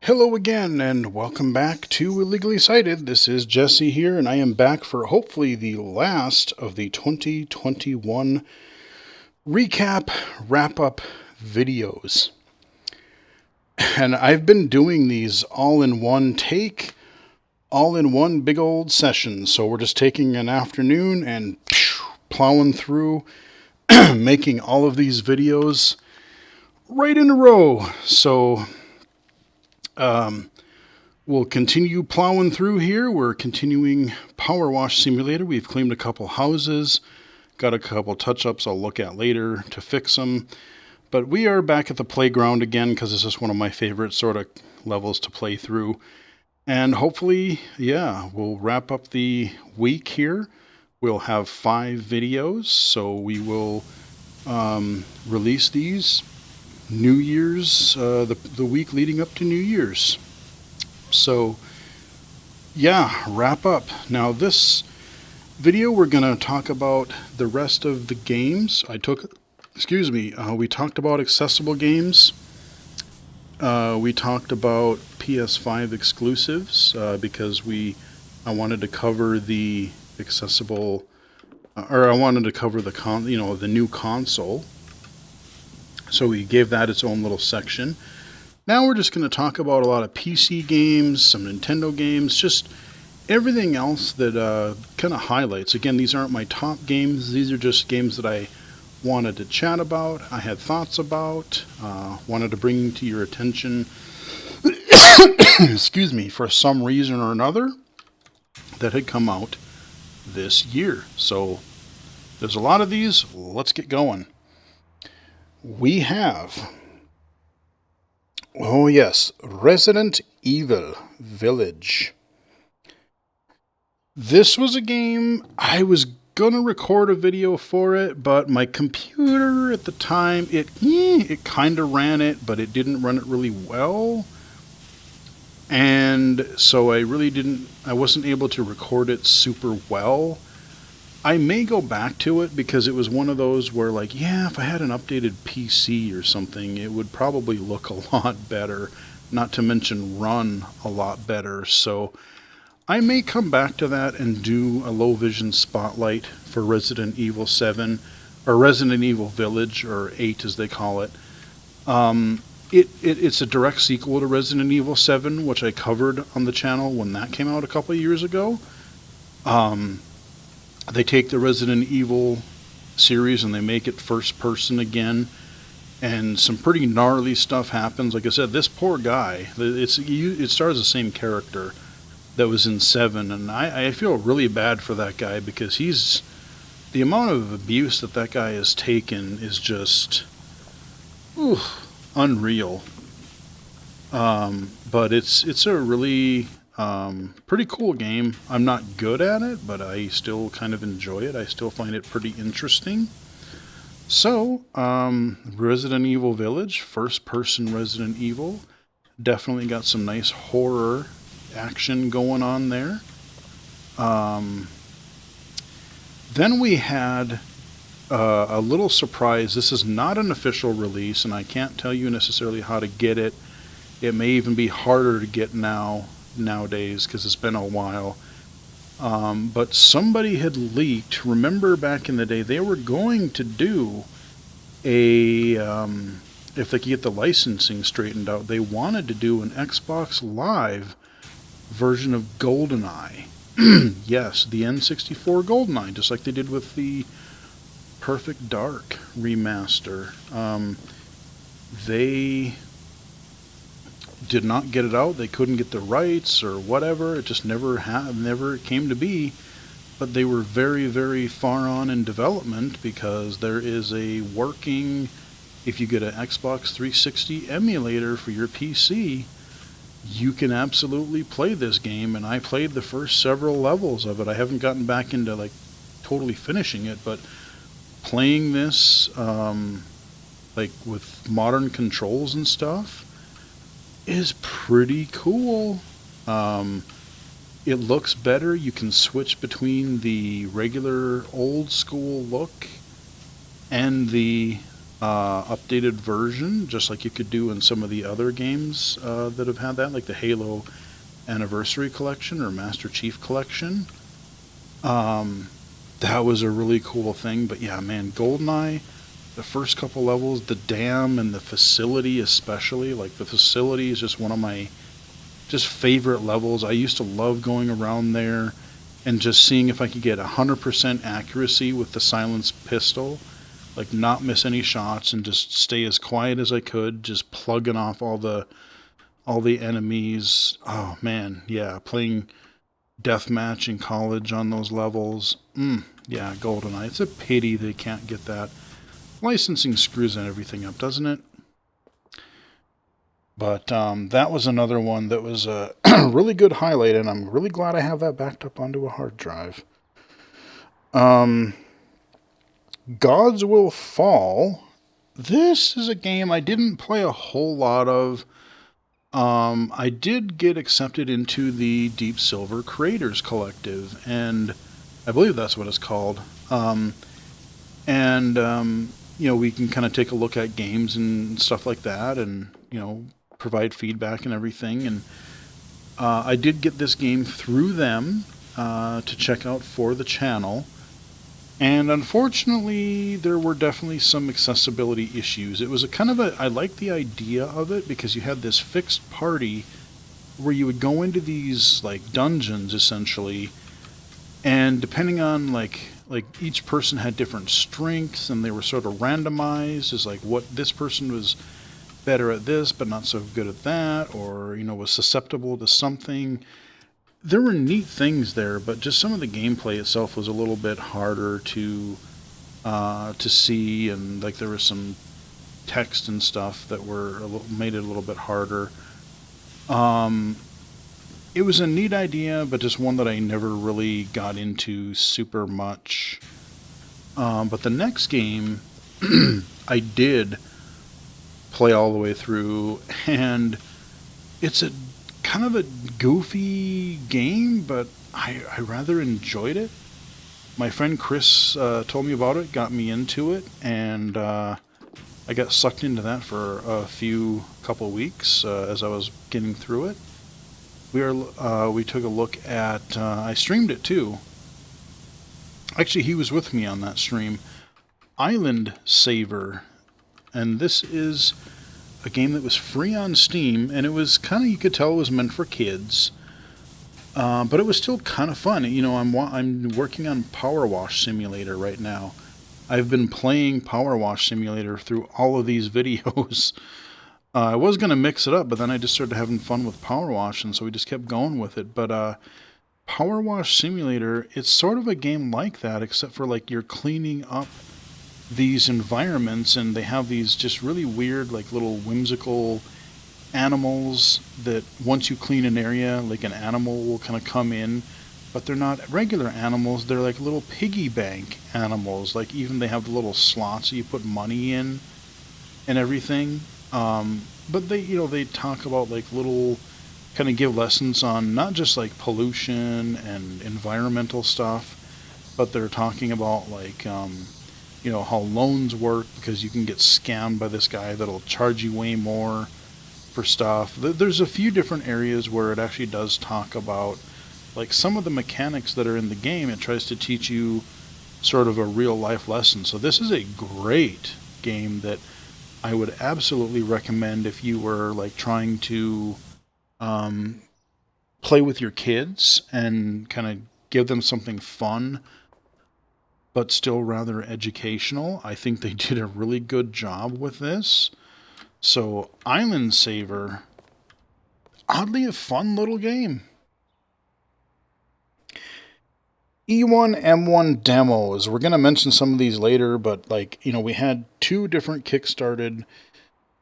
Hello again, and welcome back to Illegally Cited. This is Jesse here, and I am back for hopefully the last of the 2021 recap wrap-up videos. And I've been doing these all in one take, all in one big old session. So we're just taking an afternoon and plowing through, making all of these videos right in a row. So we'll continue plowing through here. We're continuing Power Wash Simulator. We've cleaned a couple houses, got a couple touch-ups I'll look at later to fix them. But we are back at the playground again because this is one of my favorite sort of levels to play through. And hopefully, we'll wrap up the week here. We'll have 5 videos, so we will release these New Year's, the week leading up to New Year's. So, wrap up. Now this video we're going to talk about the rest of the games. We talked about accessible games. We talked about PS5 exclusives because I wanted to cover the accessible, or I wanted to cover the new console. So we gave that its own little section. Now we're just going to talk about a lot of PC games, some Nintendo games, just everything else that kind of highlights. Again, these aren't my top games. These are just games that I wanted to chat about, I had thoughts about, wanted to bring to your attention, excuse me, for some reason or another that had come out this year. So there's a lot of these. Let's get going. We have, Resident Evil Village. This was a game I was gonna record a video for it, but my computer at the time, it kind of ran it, but it didn't run it really well. And so I wasn't able to record it super well. I may go back to it because it was one of those where if I had an updated PC or something, it would probably look a lot better, not to mention run a lot better. So I may come back to that and do a low vision spotlight for Resident Evil 7, or Resident Evil Village, or 8 as they call it. It's a direct sequel to Resident Evil 7, which I covered on the channel when that came out a couple of years ago. They take the Resident Evil series and they make it first person again, and some pretty gnarly stuff happens. Like I said, this poor guy, it stars the same character that was in 7, and I feel really bad for that guy because the amount of abuse that guy has taken is just unreal. But it's a really pretty cool game. I'm not good at it, but I still kind of enjoy it. I still find it pretty interesting. So, Resident Evil Village, first person Resident Evil, definitely got some nice horror action going on there. Then we had a little surprise. This is not an official release, and I can't tell you necessarily how to get it. It may even be harder to get nowadays because it's been a while. But somebody had leaked. Remember back in the day, they were going to do if they could get the licensing straightened out, they wanted to do an Xbox Live version of GoldenEye. Yes, the N64 GoldenEye, just like they did with the Perfect Dark remaster. They did not get it out. They couldn't get the rights or whatever. It just never came to be. But they were very, very far on in development because there is a working, if you get an Xbox 360 emulator for your PC, you can absolutely play this game. And I played the first several levels of it. I haven't gotten back into totally finishing it, but playing this with modern controls and stuff is pretty cool. It looks better. You can switch between the regular old school look and the updated version, just like you could do in some of the other games that have had that, like the Halo Anniversary Collection or Master Chief Collection. That was a really cool thing. But yeah, man, GoldenEye, the first couple levels, the dam and the facility especially, like the facility is just one of my just favorite levels. I used to love going around there and just seeing if I could get 100% accuracy with the silenced pistol, like not miss any shots and just stay as quiet as I could, just plugging off all the enemies. Oh man, yeah, playing deathmatch in college on those levels. Yeah, GoldenEye. It's a pity they can't get that. Licensing screws everything up, doesn't it? But that was another one that was a really good highlight, and I'm really glad I have that backed up onto a hard drive. Gods Will Fall. This is a game I didn't play a whole lot of. I did get accepted into the Deep Silver Creators Collective, and I believe that's what it's called. And we can kind of take a look at games and stuff like that, and provide feedback and everything. And I did get this game through them to check out for the channel. And unfortunately, there were definitely some accessibility issues. It was I liked the idea of it because you had this fixed party where you would go into these like dungeons essentially, and depending on like each person had different strengths and they were sort of randomized as like what this person was better at this but not so good at that, or was susceptible to something. There were neat things there, but just some of the gameplay itself was a little bit harder to see, and like there was some text and stuff that made it a little bit harder. It was a neat idea, but just one that I never really got into super much. But the next game I did play all the way through, and it's a kind of a goofy game, but I rather enjoyed it. My friend Chris told me about it, got me into it, and I got sucked into that for a couple weeks as I was getting through it. We took a look at. I streamed it too. Actually, he was with me on that stream. Island Saver, and this is a game that was free on Steam, and it was kind of, you could tell it was meant for kids, but it was still kind of fun. I'm working on Power Wash Simulator right now. I've been playing Power Wash Simulator through all of these videos. I was going to mix it up, but then I just started having fun with Power Wash, and so we just kept going with it. But Power Wash Simulator, it's sort of a game like that, except for like you're cleaning up these environments, and they have these just really weird, like little whimsical animals that once you clean an area, like an animal will kind of come in, but they're not regular animals. They're like little piggy bank animals. Like even they have the little slots that you put money in and everything. But they talk about like little, kind of give lessons on not just like pollution and environmental stuff, but they're talking about like how loans work, because you can get scammed by this guy that'll charge you way more for stuff. There's a few different areas where it actually does talk about like some of the mechanics that are in the game. It tries to teach you sort of a real life lesson. So this is a great game that I would absolutely recommend if you were like trying to play with your kids and kind of give them something fun but still rather educational. I think they did a really good job with this. So Island Saver, oddly a fun little game. E1M1 demos. We're going to mention some of these later, but we had two different kickstarted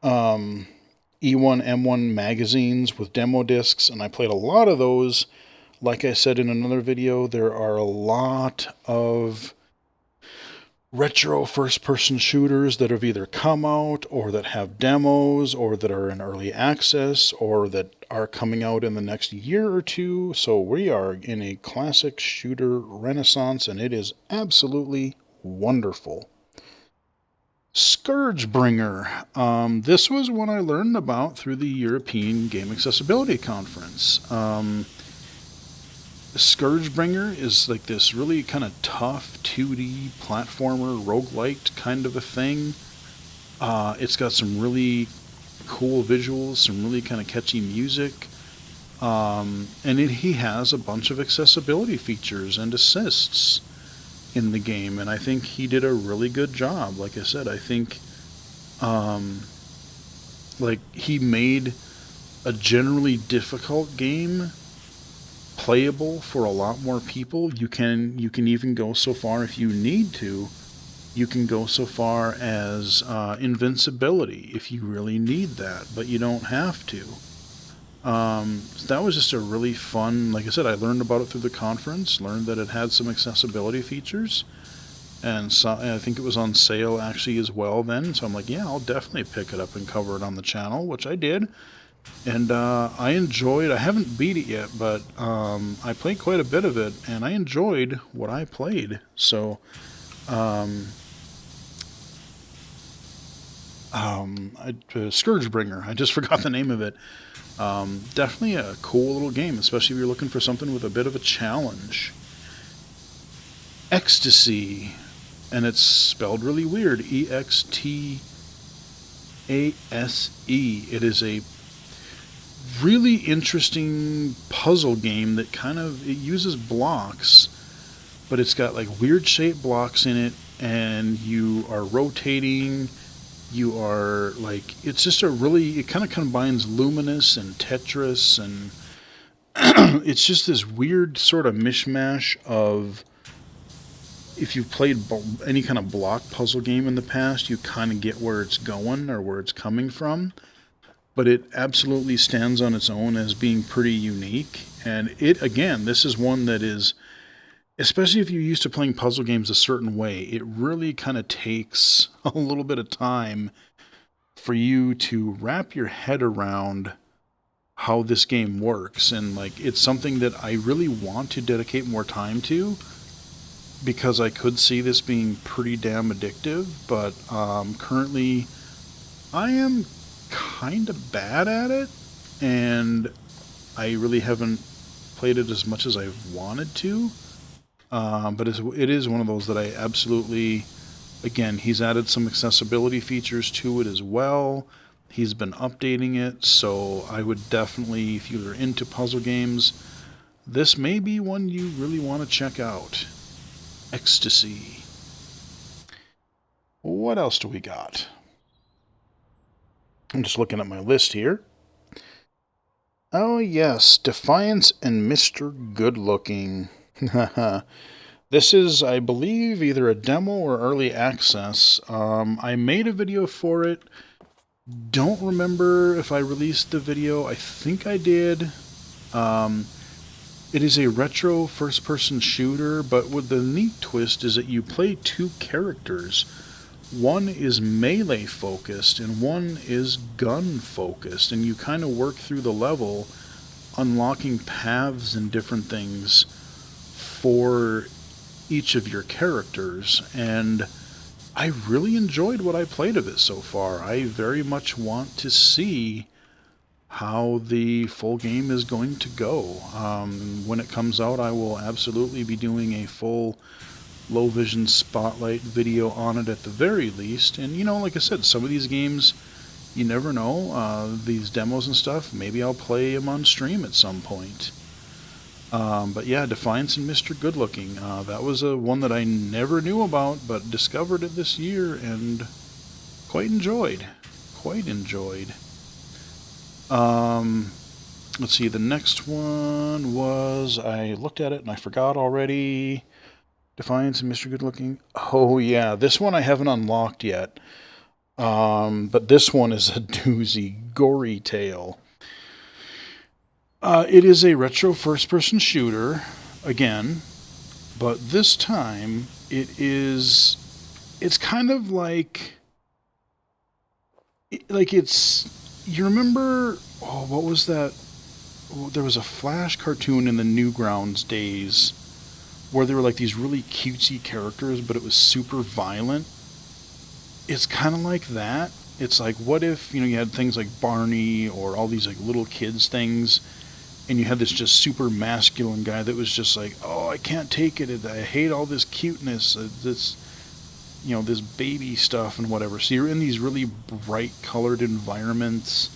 E1M1 magazines with demo discs, and I played a lot of those. Like I said in another video, there are a lot of retro first-person shooters that have either come out or that have demos or that are in early access or that are coming out in the next year or two. So we are in a classic shooter renaissance, and it is absolutely wonderful. Scourge Bringer. This was one I learned about through the European Game Accessibility Conference. Scourge Bringer is like this really kind of tough 2D platformer, roguelike kind of a thing. It's got some really cool visuals, some really kind of catchy music. He has a bunch of accessibility features and assists in the game, and I think he did a really good job. Like I said, I think he made a generally difficult game playable for a lot more people. You can even go so far, if you need to, you can go so far as invincibility if you really need that, but you don't have to. That was just a really fun, like I said, I learned about it through the conference, learned that it had some accessibility features, and I think it was on sale actually as well then, so I'm like, yeah, I'll definitely pick it up and cover it on the channel, which I did. And I haven't beat it yet, but I played quite a bit of it, and I enjoyed what I played. So, Scourge Bringer, I just forgot the name of it. Definitely a cool little game, especially if you're looking for something with a bit of a challenge. Ecstasy, and it's spelled really weird, EXTASE. It is a really interesting puzzle game that it uses blocks, but it's got like weird shaped blocks in it, and you are rotating, you are like, it's just it kind of combines Luminous and Tetris, and it's just this weird sort of mishmash of, if you've played any kind of block puzzle game in the past, you kind of get where it's going or where it's coming from. But it absolutely stands on its own as being pretty unique. And this is one that is, especially if you're used to playing puzzle games a certain way, it really kind of takes a little bit of time for you to wrap your head around how this game works. And like, it's something that I really want to dedicate more time to, because I could see this being pretty damn addictive. But currently I am kind of bad at it, and I really haven't played it as much as I wanted to, but it is one of those that I absolutely, again, he's added some accessibility features to it as well. He's been updating it, so I would definitely, if you're into puzzle games, this may be one you really want to check out. Ecstasy. What else do we got? I'm just looking at my list here. Oh yes, Defiance and Mr. Good Looking. This is, I believe, either a demo or early access. I made a video for it. Don't remember if I released the video. I think I did. It is a retro first-person shooter, but with the neat twist is that you play two characters. One is melee focused and one is gun focused, and you kind of work through the level unlocking paths and different things for each of your characters, and I really enjoyed what I played of it so far. I very much want to see how the full game is going to go. When it comes out, I will absolutely be doing a full low vision spotlight video on it at the very least. And like I said, some of these games, you never know, these demos and stuff, maybe I'll play them on stream at some point. But yeah, Defiance and Mr. Good Looking, that was one that I never knew about, but discovered it this year and quite enjoyed. Let's see, the next one was, I looked at it and I forgot already. Defiance and Mr. Good Looking. Oh yeah, this one I haven't unlocked yet. But this one is a doozy, Gory Tale. It is a retro first-person shooter, again, but this time it's kind of like you remember, what was that? There was a Flash cartoon in the Newgrounds days where there were like these really cutesy characters, but it was super violent. it's kind of like that. It's like, what if, you had things like Barney or all these like little kids things, and you had this just super masculine guy that was just like, oh, I can't take it. I hate all this cuteness, this baby stuff and whatever. So you're in these really bright colored environments.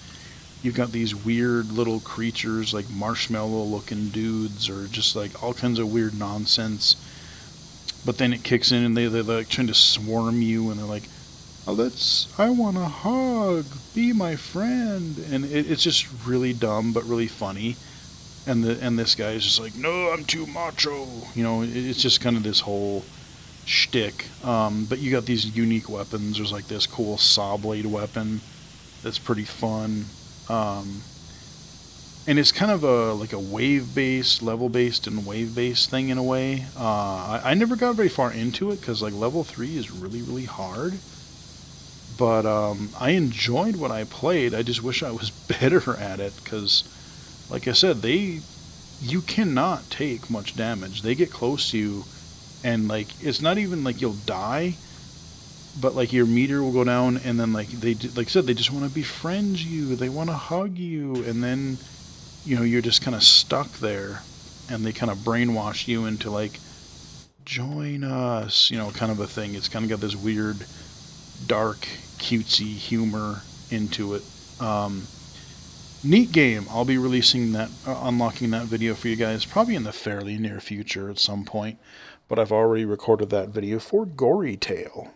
You've got these weird little creatures like marshmallow looking dudes or just like all kinds of weird nonsense. But then it kicks in and they're like trying to swarm you and they're like, oh, I want a hug, be my friend. And it's just really dumb but really funny. And this guy is just like, no, I'm too macho. It's just kind of this whole shtick. But you got these unique weapons. There's like this cool saw blade weapon that's pretty fun. And it's kind of like a wave-based, level-based, and wave-based thing in a way. I never got very far into it because like level 3 is really, really hard. But I enjoyed what I played. I just wish I was better at it because, like I said, you cannot take much damage. They get close to you, and like it's not even like you'll die, but like your meter will go down, and then like I said, they just want to befriend you. They want to hug you, and then you're just kind of stuck there, and they kind of brainwash you into like, join us, kind of a thing. It's kind of got this weird, dark, cutesy humor into it. Neat game. I'll be releasing that, unlocking that video for you guys probably in the fairly near future at some point, but I've already recorded that video for Gory Tale.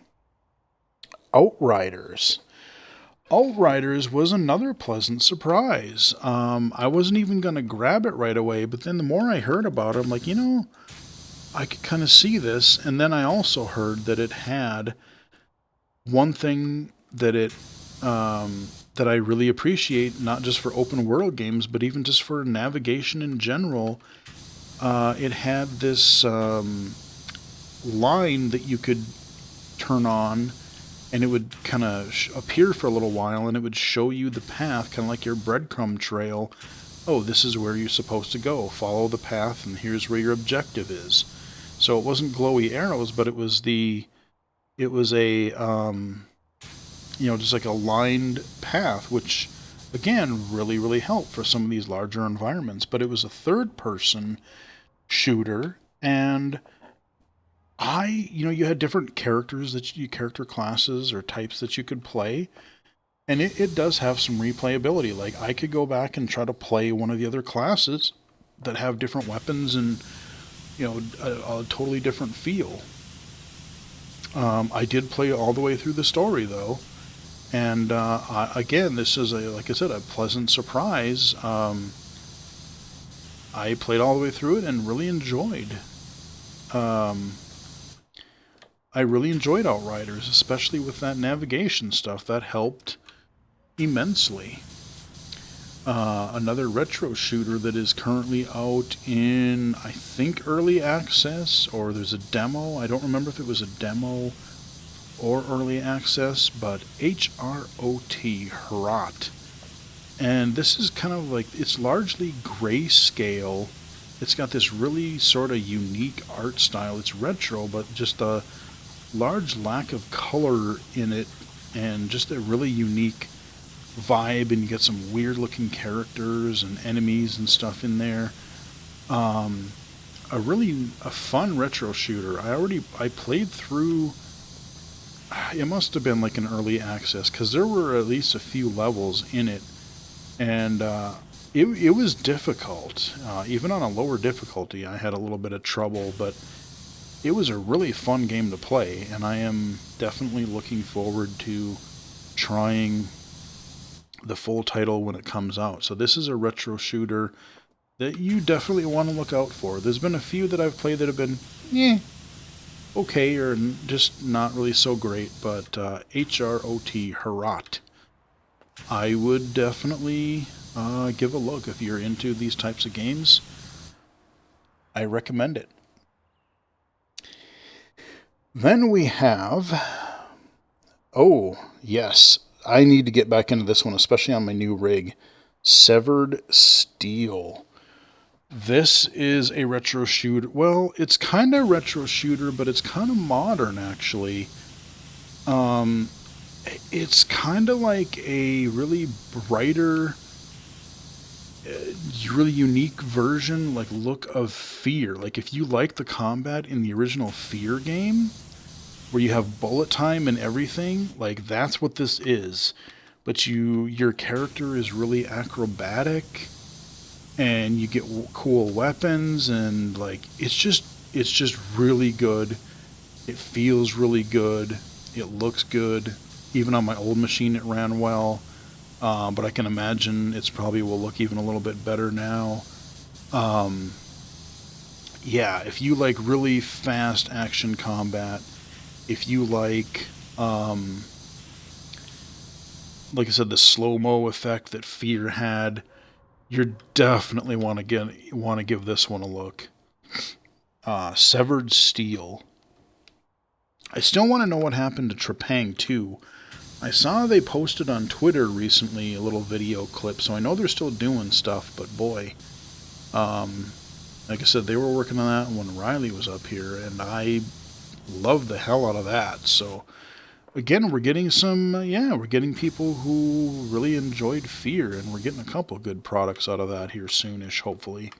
Outriders. Outriders was another pleasant surprise. I wasn't even going to grab it right away, but then the more I heard about it, I'm like, I could kind of see this. And then I also heard that it had one thing that that I really appreciate, not just for open world games, but even just for navigation in general. It had this line that you could turn on, and it would kind of appear for a little while, and it would show you the path, kind of like your breadcrumb trail. Oh, this is where you're supposed to go. Follow the path, and here's where your objective is. So it wasn't glowy arrows, but it was a just like a lined path, which again really, really helped for some of these larger environments. But it was a third-person shooter, and you had different character classes or types that you could play, and it does have some replayability. Like I could go back and try to play one of the other classes that have different weapons and a totally different feel. I did play all the way through the story though, and again, this is like I said, a pleasant surprise. I played all the way through it and really enjoyed. I really enjoyed Outriders, especially with that navigation stuff. That helped immensely. Another retro shooter that is currently out in, I think, early access, or there's a demo. I don't remember if it was a demo or early access, but HROT, Hrot. And this is kind of like, it's largely grayscale. It's got this really sort of unique art style. It's retro, but just a large lack of color in it, and just a really unique vibe, and you get some weird looking characters and enemies and stuff in there. A fun retro shooter. I played through, it must have been like an early access, because there were at least a few levels in it, and it was difficult. Even on a lower difficulty I had a little bit of trouble, but it was a really fun game to play, and I am definitely looking forward to trying the full title when it comes out. So this is a retro shooter that you definitely want to look out for. There's been a few that I've played that have been okay, or just not really so great, but HROT, Hrot, I would definitely give a look if you're into these types of games. I recommend it. Then we have, oh yes, I need to get back into this one, especially on my new rig, Severed Steel. This is a retro shooter. Well, it's kind of retro shooter, but it's kind of modern, actually. It's kind of like a really brighter, really unique version, like look of Fear. Like if you like the combat in the original Fear game, where you have bullet time and everything, like that's what this is. But your character is really acrobatic, and you get cool weapons, and like it's just really good. It feels really good. It looks good. Even on my old machine, it ran well. But I can imagine it's probably will look even a little bit better now. Um, yeah, if you like really fast action combat, if you like I said, the slow mo effect that Fear had, you definitely want to give this one a look. Severed Steel. I still want to know what happened to Trepang 2. I saw they posted on Twitter recently a little video clip, so I know they're still doing stuff, but boy, um, like I said, they were working on that when Riley was up here, and I loved the hell out of that. So, again, we're getting we're getting people who really enjoyed Fear, and we're getting a couple good products out of that here soonish, hopefully.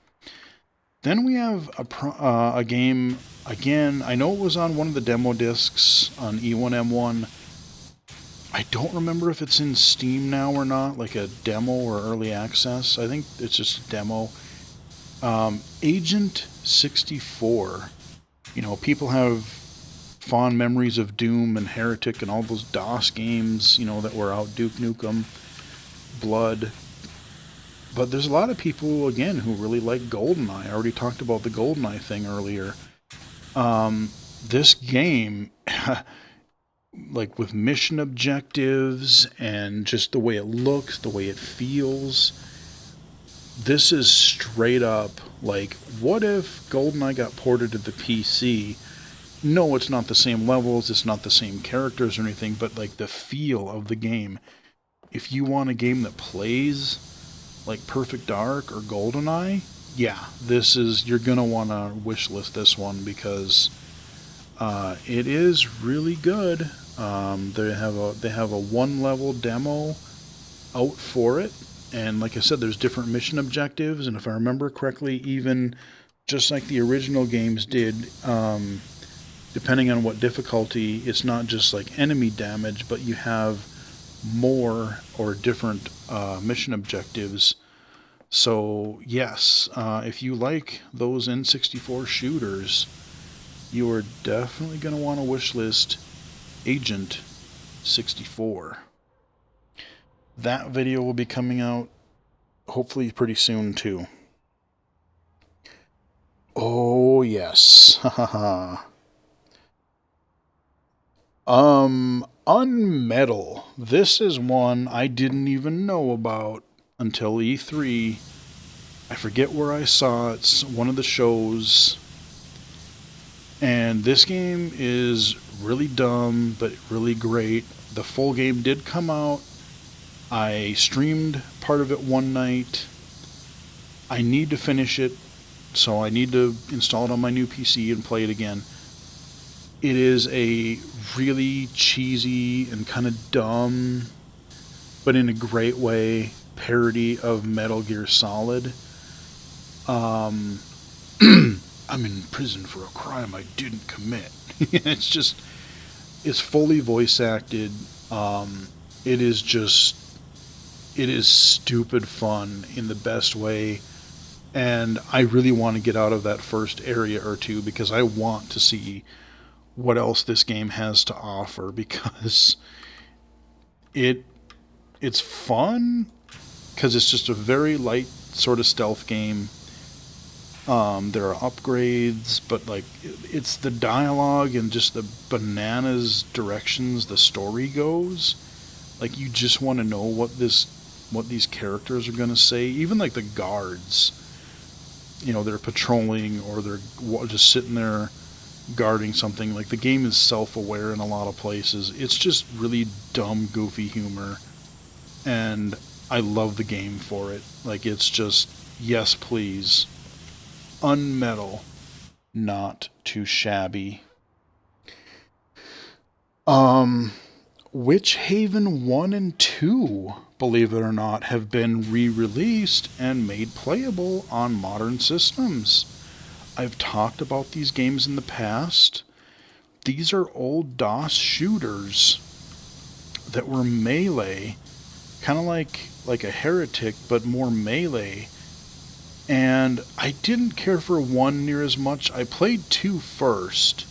Then we have a game, again, I know it was on one of the demo discs on E1M1. I don't remember if it's in Steam now or not, like a demo or early access. I think it's just a demo. Agent 64. You know, people have fond memories of Doom and Heretic and all those DOS games, you know, that were out, Duke Nukem, Blood. But there's a lot of people, again, who really like GoldenEye. I already talked about the GoldenEye thing earlier. This game, like with mission objectives and just the way it looks, the way it feels, this is straight up like, what if GoldenEye got ported to the PC? No, it's not the same levels, it's not the same characters or anything, but like the feel of the game. If you want a game that plays like Perfect Dark or GoldenEye, yeah, you're gonna want to wishlist this one because it is really good. They have a one level demo out for it, and like I said, there's different mission objectives, and if I remember correctly, even just like the original games did, depending on what difficulty, it's not just like enemy damage, but you have more or different mission objectives. So yes, if you like those N64 shooters, you are definitely going to want to wishlist Agent 64. That video will be coming out hopefully pretty soon too. Oh yes. Unmetal. This is one I didn't even know about until E3. I forget where I saw it. It's one of the shows. And this game is really dumb, but really great. The full game did come out. I streamed part of it one night. I need to finish it, so I need to install it on my new PC and play it again. It is a really cheesy and kind of dumb, but in a great way, parody of Metal Gear Solid. Um, I'm in prison for a crime I didn't commit. It's fully voice acted. It is just, it is stupid fun in the best way. And I really want to get out of that first area or two because I want to see what else this game has to offer because it it's fun because it's just a very light sort of stealth game. There are upgrades, but like it's the dialogue and just the bananas directions the story goes. Like you just want to know what these characters are going to say. Even like the guards, you know, they're patrolling or they're just sitting there guarding something. Like the game is self-aware in a lot of places. It's just really dumb, goofy humor, and I love the game for it. Like it's just yes, please. Unmetal, not too shabby. Um, Witch Haven 1 and 2, believe it or not, have been re-released and made playable on modern systems. I've talked about these games in the past. These are old DOS shooters that were melee, kind of like a Heretic, but more melee. And I didn't care for 1 near as much. I played 2 first,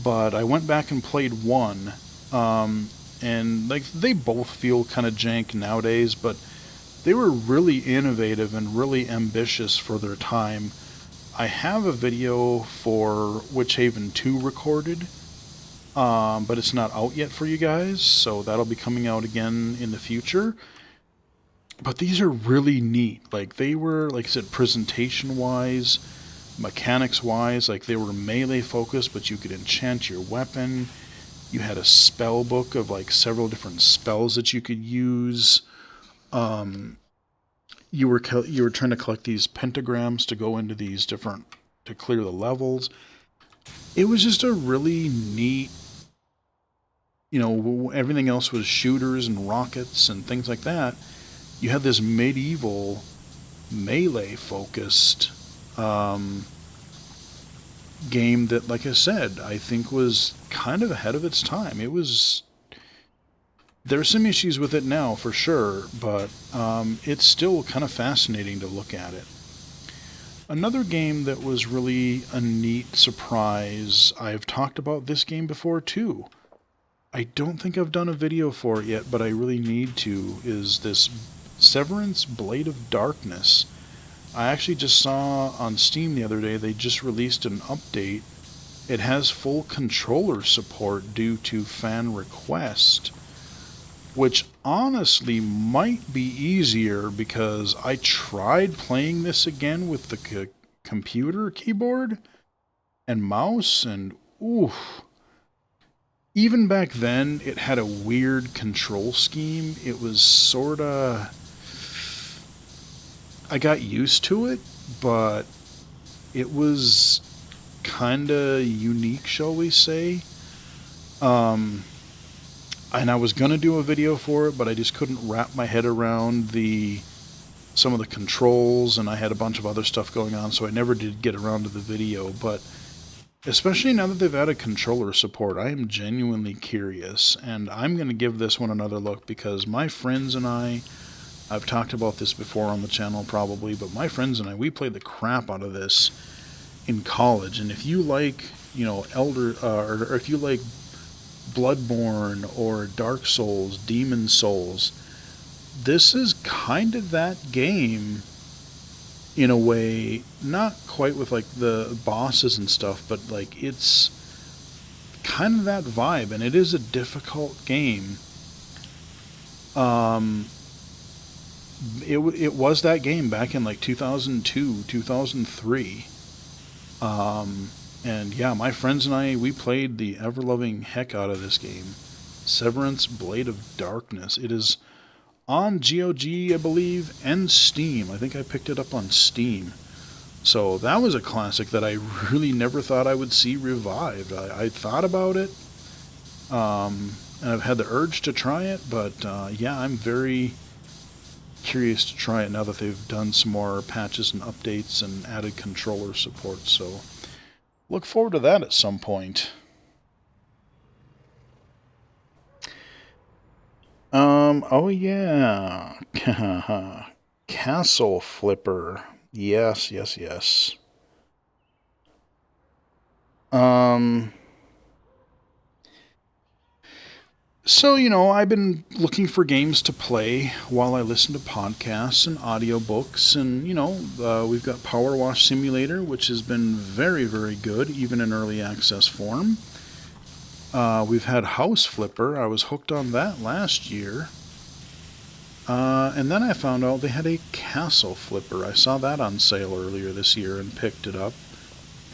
but I went back and played 1. And like they both feel kind of jank nowadays, but they were really innovative and really ambitious for their time. I have a video for Witch Haven 2 recorded, but it's not out yet for you guys, so that'll be coming out again in the future. But these are really neat. Like they were, like I said, presentation-wise, mechanics-wise, like they were melee focused, but you could enchant your weapon. You had a spell book of like several different spells that you could use. You were trying to collect these pentagrams to go into these different, to clear the levels. It was just a really neat, everything else was shooters and rockets and things like that. You had this medieval melee focused game that, like I said, I think was kind of ahead of its time. There's some issues with it now for sure, but it's still kind of fascinating to look at it. Another game that was really a neat surprise, I've talked about this game before too. I don't think I've done a video for it yet, but I really need to, is this Severance Blade of Darkness. I actually just saw on Steam the other day, they just released an update. It has full controller support due to fan request, which honestly might be easier because I tried playing this again with the computer keyboard and mouse, and oof. Even back then, it had a weird control scheme. It was sorta... I got used to it, but it was kinda unique, shall we say. And I was gonna do a video for it, but I just couldn't wrap my head around some of the controls, and I had a bunch of other stuff going on, so I never did get around to the video. But especially now that they've added controller support, I am genuinely curious, and I'm gonna give this one another look because my friends and I've talked about this before on the channel probably, but my friends and I, we played the crap out of this in college. And if you like, or if you like Bloodborne or Dark Souls, Demon Souls, this is kind of that game in a way, not quite with like the bosses and stuff, but like it's kind of that vibe, and it is a difficult game. It was that game back in like 2002, 2003. And yeah, my friends and I, we played the ever-loving heck out of this game. Severance Blade of Darkness. It is on GOG, I believe, and Steam. I think I picked it up on Steam. So that was a classic that I really never thought I would see revived. I thought about it, and I've had the urge to try it, but yeah, I'm very curious to try it now that they've done some more patches and updates and added controller support, so look forward to that at some point. Oh yeah, Castle Flipper, yes. So, I've been looking for games to play while I listen to podcasts and audiobooks, and, we've got Power Wash Simulator, which has been very, very good, even in early access form. We've had House Flipper. I was hooked on that last year. And then I found out they had a Castle Flipper. I saw that on sale earlier this year and picked it up.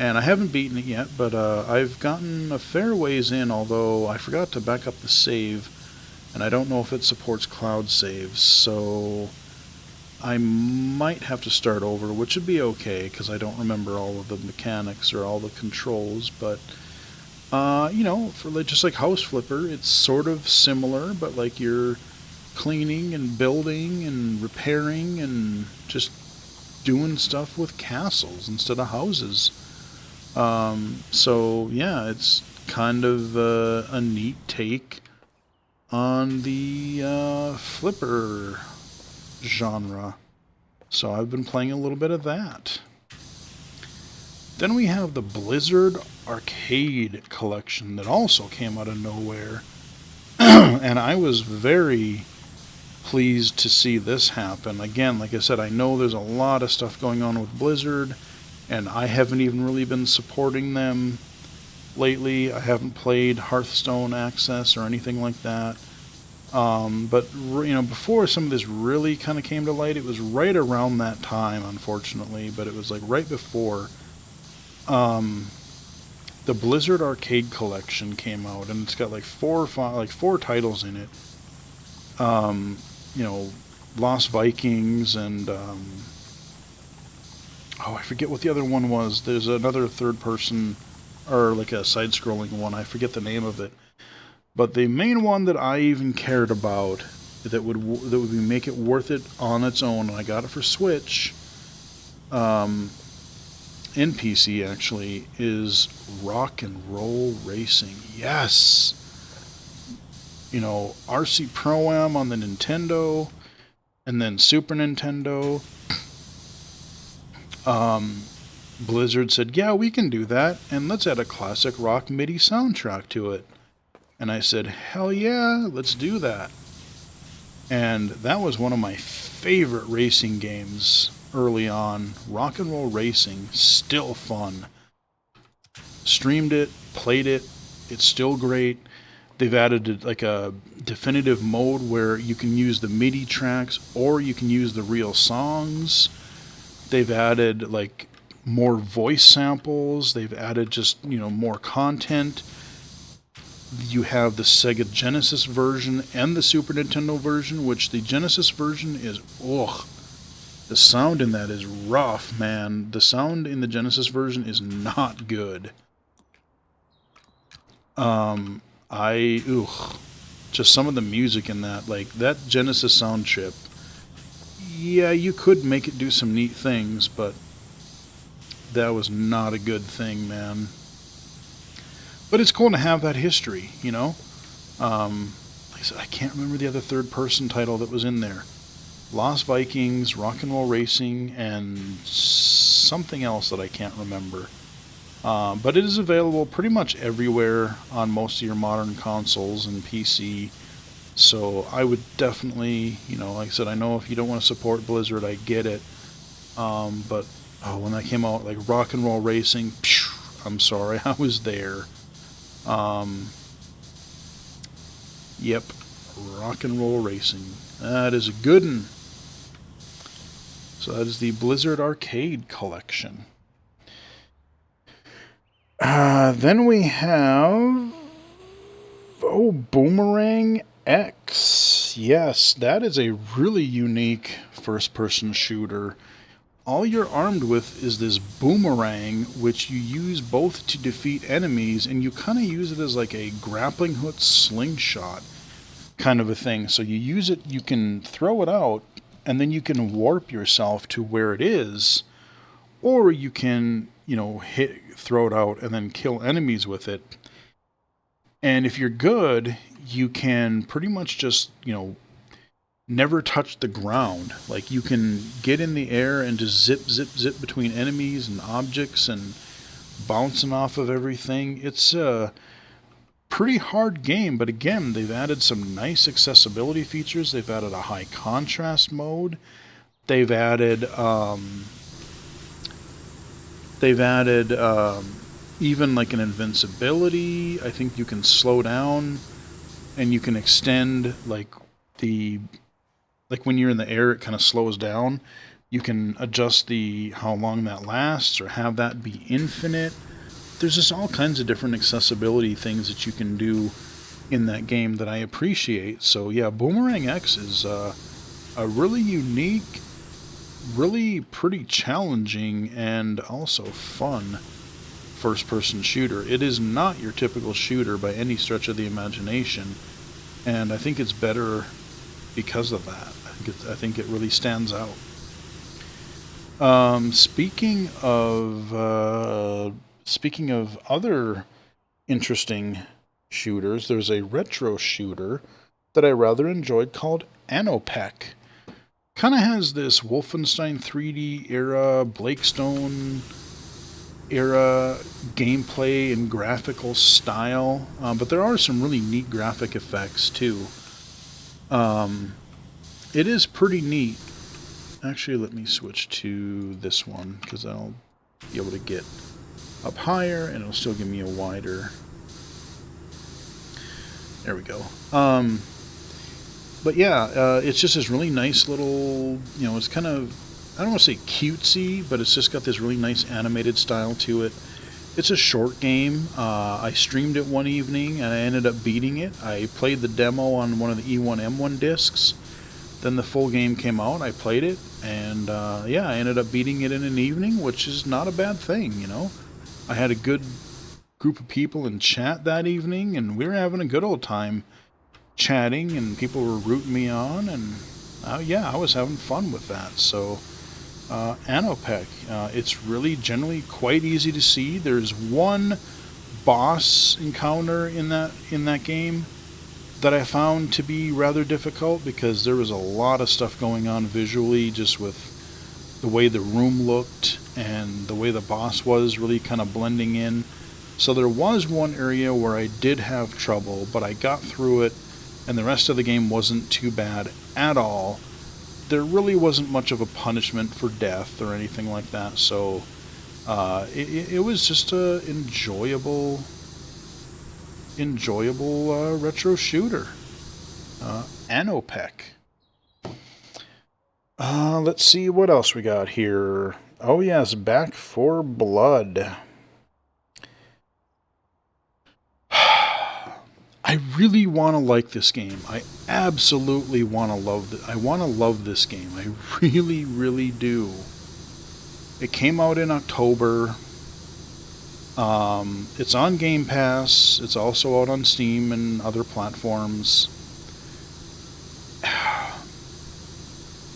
And I haven't beaten it yet, but I've gotten a fair ways in, although I forgot to back up the save, and I don't know if it supports cloud saves, so I might have to start over, which would be okay, because I don't remember all of the mechanics or all the controls, but You know, for like, just like House Flipper, it's sort of similar, but like you're cleaning and building and repairing and just doing stuff with castles instead of houses. So yeah, it's kind of a neat take on the Flipper genre. So I've been playing a little bit of that. Then we have the Blizzard Arcade Collection that also came out of nowhere. And I was very pleased to see this happen. Again, like I said, I know there's a lot of stuff going on with Blizzard, and I haven't even really been supporting them lately. I haven't played Hearthstone Access or anything like that. But you know, before some of this really kind of came to light, it was right around that time, unfortunately. But it was like right before the Blizzard Arcade Collection came out, and it's got like four titles in it. You know, Lost Vikings and I forget what the other one was. There's another third person or like a side-scrolling one. I forget the name of it. But the main one that I even cared about that would make it worth it on its own, and I got it for Switch, in PC actually, is Rock and Roll Racing. Yes! You know, RC Pro-Am on the Nintendo, and then Super Nintendo. Blizzard said, yeah, we can do that, and let's add a classic rock MIDI soundtrack to it. And I said, hell yeah, let's do that. And that was one of my favorite racing games early on. Rock and Roll Racing, still fun. Streamed it, played it, it's still great. They've added like a definitive mode where you can use the MIDI tracks or you can use the real songs. They've added like more voice samples. They've added just, you know, more content. You have the Sega Genesis version and the Super Nintendo version, which the Genesis version is, the sound in that is rough, man. The sound in the Genesis version is not good. Just some of the music in that, like that Genesis sound chip. Yeah, you could make it do some neat things, but that was not a good thing, man. But it's cool to have that history, you know? Like I said, I can't remember the other third-person title that was in there. Lost Vikings, Rock and Roll Racing, and something else that I can't remember. But it is available pretty much everywhere on most of your modern consoles and PC. So I would definitely, you know, like I said, I know if you don't want to support Blizzard, I get it. But when that came out, like Rock and Roll Racing, I'm sorry, I was there. Yep, Rock and Roll Racing. That is a good one. So that is the Blizzard Arcade Collection. Then we have Boomerang X. Yes, that is a really unique first-person shooter. All you're armed with is this boomerang, which you use both to defeat enemies, and you kind of use it as like a grappling hook slingshot kind of a thing. So you use it, you can throw it out, and then you can warp yourself to where it is, or you can, you know, throw it out and then kill enemies with it. And if you're good, you can pretty much just, you know, never touch the ground. Like you can get in the air and just zip, zip, zip between enemies and objects and bouncing off of everything. It's a pretty hard game, but again, they've added some nice accessibility features. They've added a high contrast mode. They've added even like an invincibility. I think you can slow down and you can extend like when you're in the air, it kind of slows down. You can adjust how long that lasts or have that be infinite. There's just all kinds of different accessibility things that you can do in that game that I appreciate. So yeah, Boomerang X is a really unique, really pretty challenging, and also fun first-person shooter. It is not your typical shooter by any stretch of the imagination, and I think it's better because of that. I think it really stands out. Speaking of other interesting shooters, there's a retro shooter that I rather enjoyed called Anopec. Kind of has this Wolfenstein 3D era, Blakestone era gameplay and graphical style, but there are some really neat graphic effects too. It is pretty neat. Actually, let me switch to this one because I'll be able to get up higher and it'll still give me a wider. There we go. But yeah, it's just this really nice little, it's kind of, I don't want to say cutesy, but it's just got this really nice animated style to it. It's a short game. I streamed it one evening and I ended up beating it. I played the demo on one of the E1M1 discs. Then the full game came out. I played it, and yeah, I ended up beating it in an evening, which is not a bad thing, I had a good group of people in chat that evening, and we were having a good old time chatting, and people were rooting me on, and yeah, I was having fun with that. So, Anopec, it's really generally quite easy to see. There's one boss encounter in that game that I found to be rather difficult because there was a lot of stuff going on visually, just with the way the room looked and the way the boss was really kind of blending in. So there was one area where I did have trouble, but I got through it, and the rest of the game wasn't too bad at all. There really wasn't much of a punishment for death or anything like that, so it was just a enjoyable retro shooter. Anopec. Let's see what else we got here. Oh yes, Back 4 Blood. I really want to like this game. I absolutely want to love it. I want to love this game. I really, really do. It came out in October. It's on Game Pass. It's also out on Steam and other platforms.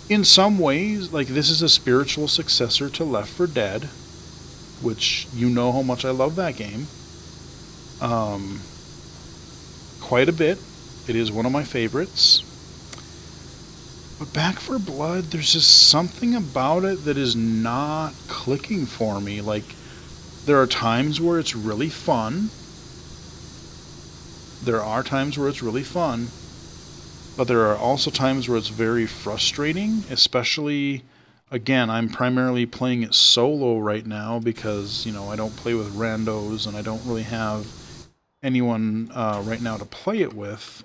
In some ways, this is a spiritual successor to Left 4 Dead, which you know how much I love that game. Quite a bit. It is one of my favorites. But Back 4 Blood, there's just something about it that is not clicking for me. There are times where it's really fun. But there are also times where it's very frustrating, especially, again, I'm primarily playing it solo right now because, I don't play with randos and I don't really have anyone right now to play it with.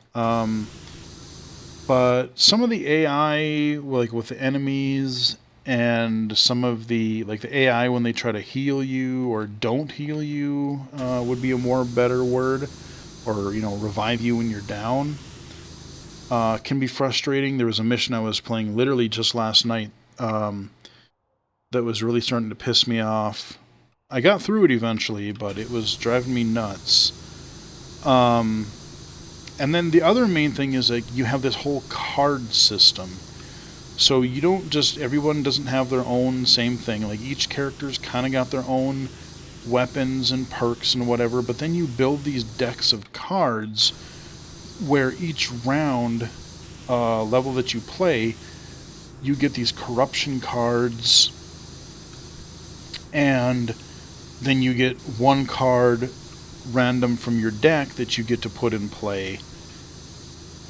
But some of the AI, with the enemies, and some of the AI when they try to heal you or don't heal you would be a more better word, or revive you when you're down, can be frustrating. There was a mission I was playing literally just last night that was really starting to piss me off. I got through it eventually, but it was driving me nuts. And then the other main thing is you have this whole card system. So you don't everyone doesn't have their own same thing. Each character's kind of got their own weapons and perks and whatever, but then you build these decks of cards where each round level that you play, you get these corruption cards, and then you get one card random from your deck that you get to put in play.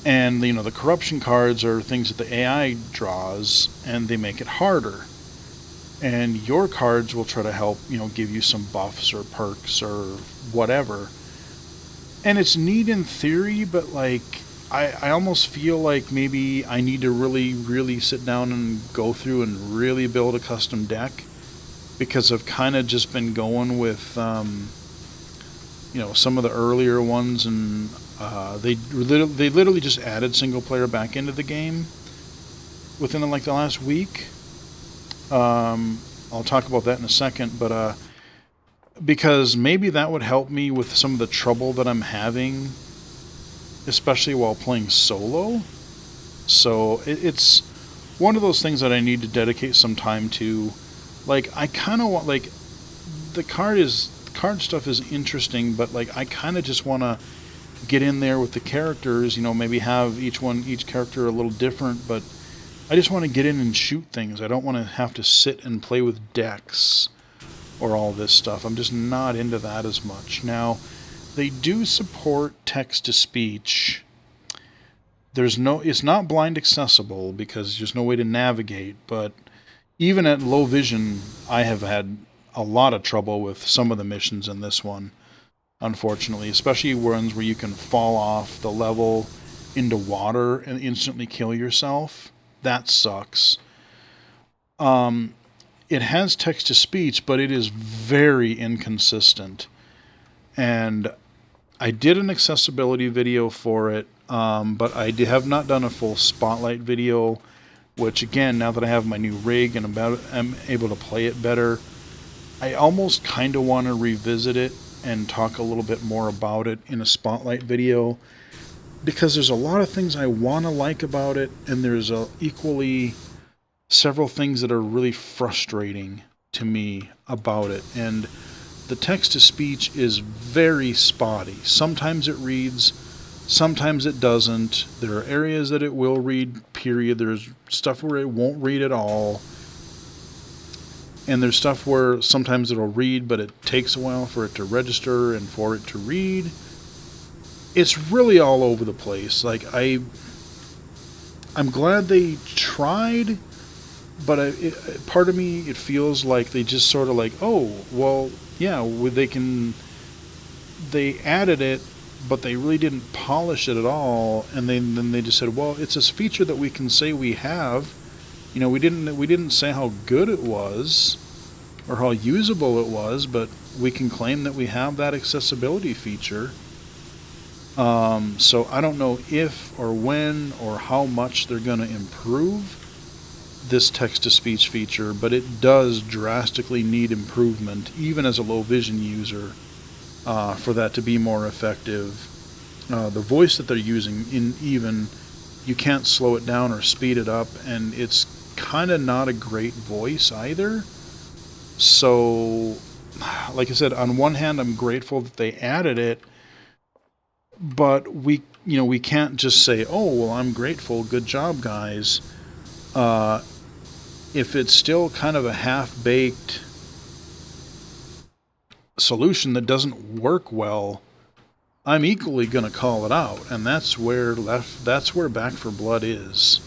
And, the corruption cards are things that the AI draws, and they make it harder. And your cards will try to help, give you some buffs or perks or whatever. And it's neat in theory, but, I almost feel like maybe I need to really, really sit down and go through and really build a custom deck, because I've kind of just been going with, some of the earlier ones, and they literally just added single player back into the game within the last week. I'll talk about that in a second, but because maybe that would help me with some of the trouble that I'm having, especially while playing solo. So it's one of those things that I need to dedicate some time to. Like, I kind of want, like, the card stuff is interesting, but like I kind of just want to get in there with the characters, maybe have each character a little different, but I just want to get in and shoot things. I don't want to have to sit and play with decks or all this stuff. I'm just not into that as much. Now, they do support text-to-speech. It's not blind accessible because there's no way to navigate, but even at low vision, I have had a lot of trouble with some of the missions in this one, unfortunately, especially ones where you can fall off the level into water and instantly kill yourself. That sucks. It has text-to-speech, but it is very inconsistent. And I did an accessibility video for it, but I have not done a full spotlight video, which again, now that I have my new rig and I'm able to play it better, I almost kind of want to revisit it and talk a little bit more about it in a spotlight video, because there's a lot of things I want to like about it, and there's equally several things that are really frustrating to me about it. And the text-to-speech is very spotty. Sometimes it reads, sometimes it doesn't. There are areas that it will read, period. There's stuff where it won't read at all. And there's stuff where sometimes it'll read, but it takes a while for it to register and for it to read. It's really all over the place. Like, I'm glad they tried, but part of me, it feels like they just sort of like, oh, well, yeah, they added it, but they really didn't polish it at all. And then they just said, well, it's this feature that we can say we have. We didn't say how good it was or how usable it was, but we can claim that we have that accessibility feature. So I don't know if or when or how much they're going to improve this text-to-speech feature, but it does drastically need improvement, even as a low vision user, for that to be more effective. The voice that they're using, you can't slow it down or speed it up, and it's kind of not a great voice either. So, like I said, on one hand, I'm grateful that they added it, but we can't just say, oh, well, I'm grateful, good job, guys. If it's still kind of a half-baked solution that doesn't work well, I'm equally going to call it out, and that's where Back 4 Blood is.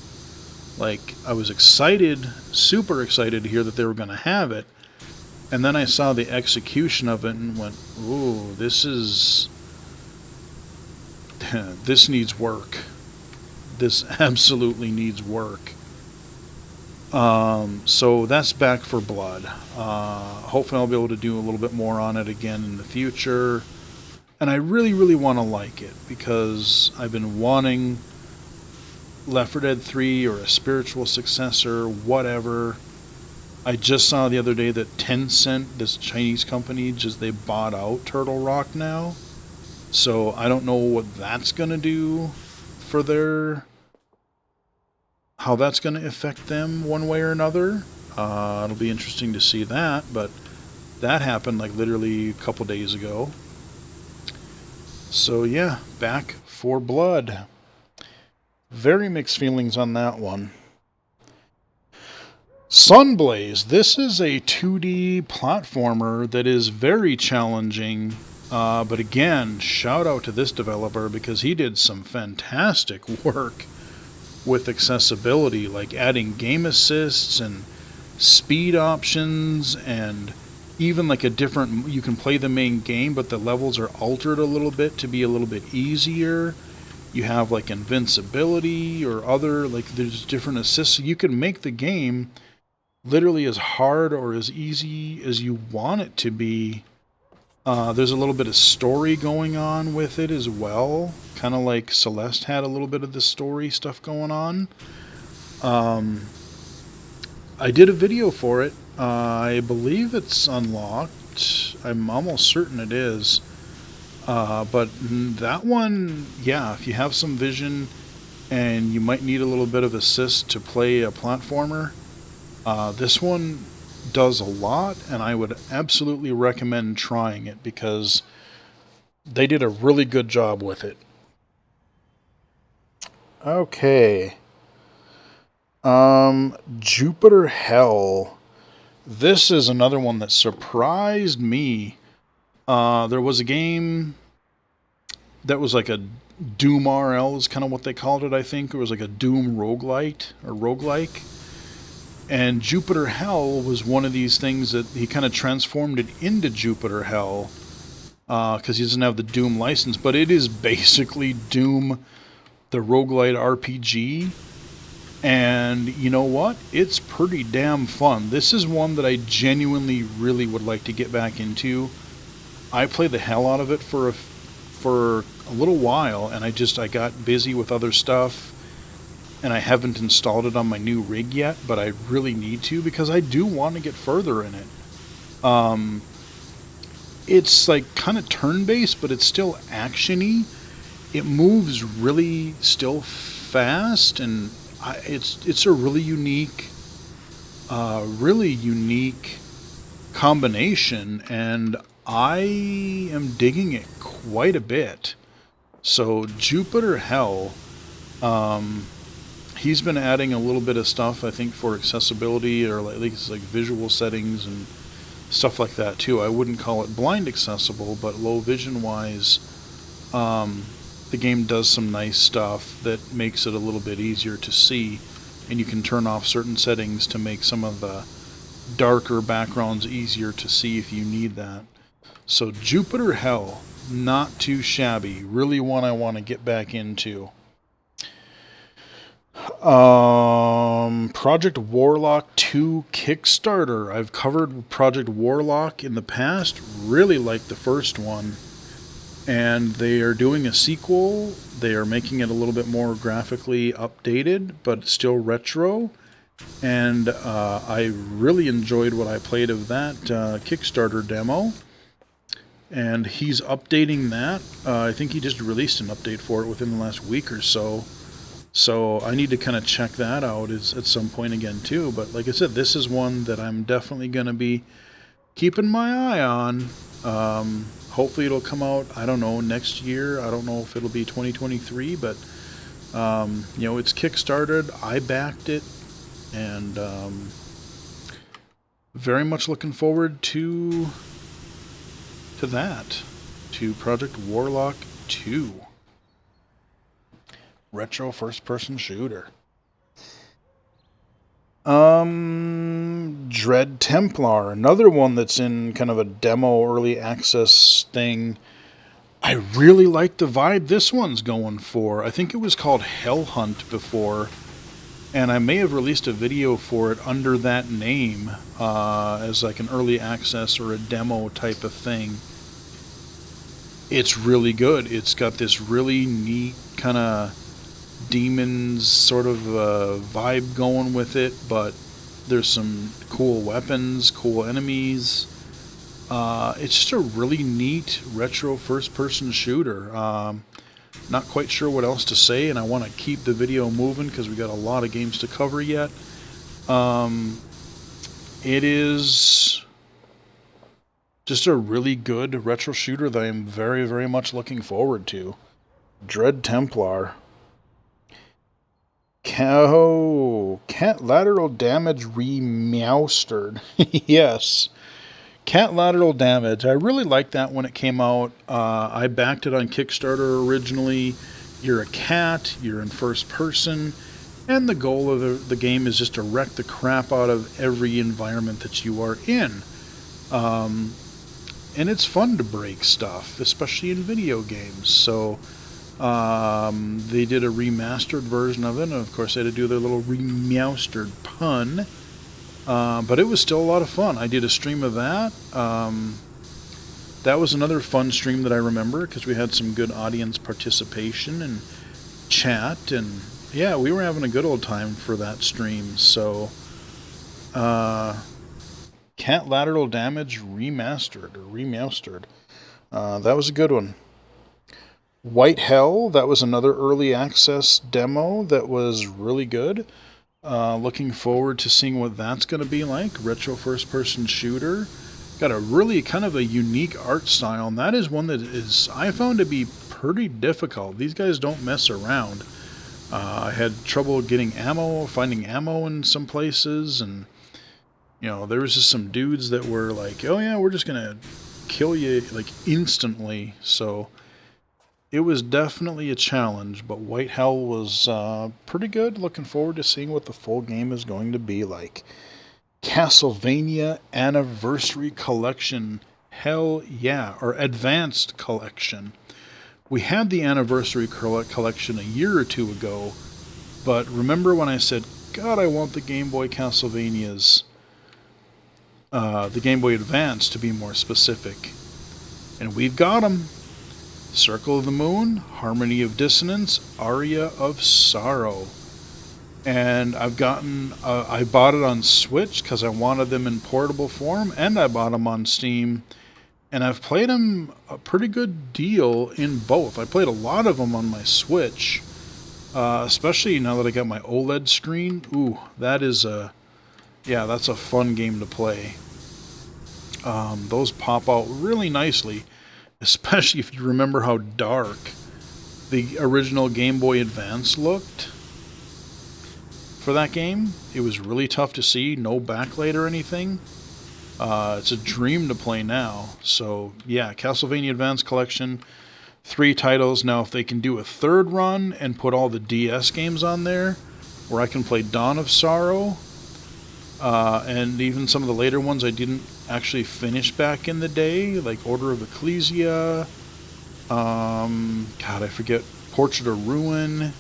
Like, I was excited, super excited to hear that they were going to have it, and then I saw the execution of it and went, ooh, this needs work. This absolutely needs work. So that's Back 4 Blood. Hopefully I'll be able to do a little bit more on it again in the future. And I really, really want to like it, because I've been wanting Left 4 Dead 3 or a spiritual successor, whatever. I just saw the other day that Tencent, this Chinese company, they bought out Turtle Rock now. So I don't know what that's going to do for how that's going to affect them one way or another. It'll be interesting to see that, but that happened like literally a couple days ago. So yeah, Back 4 Blood. Very mixed feelings on that one. Sunblaze. This is a 2D platformer that is very challenging. But again, shout out to this developer, because he did some fantastic work with accessibility, like adding game assists and speed options, and even like you can play the main game, but the levels are altered a little bit to be a little bit easier. You have like invincibility or other, like there's different assists. So you can make the game literally as hard or as easy as you want it to be. There's a little bit of story going on with it as well. Kind of like Celeste had a little bit of the story stuff going on. I did a video for it. I believe it's unlocked. I'm almost certain it is. But that one, yeah, if you have some vision and you might need a little bit of assist to play a platformer, this one does a lot, and I would absolutely recommend trying it because they did a really good job with it. Okay. Jupiter Hell. This is another one that surprised me. There was a game that was like a Doom RL is kind of what they called it, I think. It was like a Doom roguelite or roguelike. And Jupiter Hell was one of these things that he kind of transformed it into Jupiter Hell because he doesn't have the Doom license. But it is basically Doom, the roguelite RPG. And you know what? It's pretty damn fun. This is one that I genuinely really would like to get back into. I played the hell out of it for a little while, and I got busy with other stuff, and I haven't installed it on my new rig yet, but I really need to because I do want to get further in it. It's like kind of turn-based, but it's still action-y. It moves really still fast, and it's a really unique combination, and I am digging it quite a bit. So Jupiter Hell, he's been adding a little bit of stuff, I think, for accessibility, or at least like visual settings and stuff like that too. I wouldn't call it blind accessible, but low vision wise, the game does some nice stuff that makes it a little bit easier to see, and you can turn off certain settings to make some of the darker backgrounds easier to see if you need that. So Jupiter Hell, not too shabby. Really one I want to get back into. Project Warlock 2 Kickstarter. I've covered Project Warlock in the past. Really liked the first one. And they are doing a sequel. They are making it a little bit more graphically updated, but still retro. And I really enjoyed what I played of that Kickstarter demo. And he's updating that. I think he just released an update for it within the last week or so. So I need to kind of check that out at some point again too. But like I said, this is one that I'm definitely going to be keeping my eye on. Hopefully it'll come out, I don't know, next year. I don't know if it'll be 2023, but it's kickstarted. I backed it, and very much looking forward to that, to Project Warlock 2. Retro first-person shooter. Dread Templar, another one that's in kind of a demo early access thing. I really like the vibe this one's going for. I think it was called Hell Hunt before, and I may have released a video for it under that name as like an early access or a demo type of thing. It's really good. It's got this really neat kind of demons sort of vibe going with it, but there's some cool weapons, cool enemies. It's just a really neat retro first-person shooter. Not quite sure what else to say, and I want to keep the video moving because we got a lot of games to cover yet. It is just a really good retro shooter that I am very, very much looking forward to. Dread Templar. Cat lateral damage remastered. Yes. Cat lateral damage. I really liked that when it came out. I backed it on Kickstarter originally. You're a cat, you're in first person, and the goal of the game is just to wreck the crap out of every environment that you are in. And it's fun to break stuff, especially in video games. So they did a remastered version of it, and of course they had to do their little remastered pun. But it was still a lot of fun. I did a stream of that. That was another fun stream that I remember because we had some good audience participation and chat, and yeah, we were having a good old time for that stream. So Cat Lateral Damage Remastered. That was a good one. White Hell, that was another early access demo that was really good. Looking forward to seeing what that's going to be like. Retro first-person shooter. Got a really kind of a unique art style, and that is one that is I found to be pretty difficult. These guys don't mess around. I had trouble getting ammo, finding ammo in some places, and there was just some dudes that were like, "Oh yeah, we're just gonna kill you like instantly." So it was definitely a challenge, but White Hell was pretty good. Looking forward to seeing what the full game is going to be like. Castlevania Anniversary Collection. Hell yeah, or Advanced Collection. We had the Anniversary Collection a year or two ago, but remember when I said, God, I want the Game Boy Castlevanias, the Game Boy Advance to be more specific. And we've got them. Circle of the Moon, Harmony of Dissonance, Aria of Sorrow. And I bought it on Switch because I wanted them in portable form, and I bought them on Steam. And I've played them a pretty good deal in both. I played a lot of them on my Switch, especially now that I got my OLED screen. Ooh, that's a fun game to play. Those pop out really nicely, especially if you remember how dark the original Game Boy Advance looked for that game. It was really tough to see, no backlight or anything. It's a dream to play now. So yeah, Castlevania Advance Collection, 3 titles. Now if they can do a third run and put all the DS games on there, where I can play Dawn of Sorrow, and even some of the later ones I didn't actually finish back in the day, like Order of Ecclesia, I forget, Portrait of Ruin.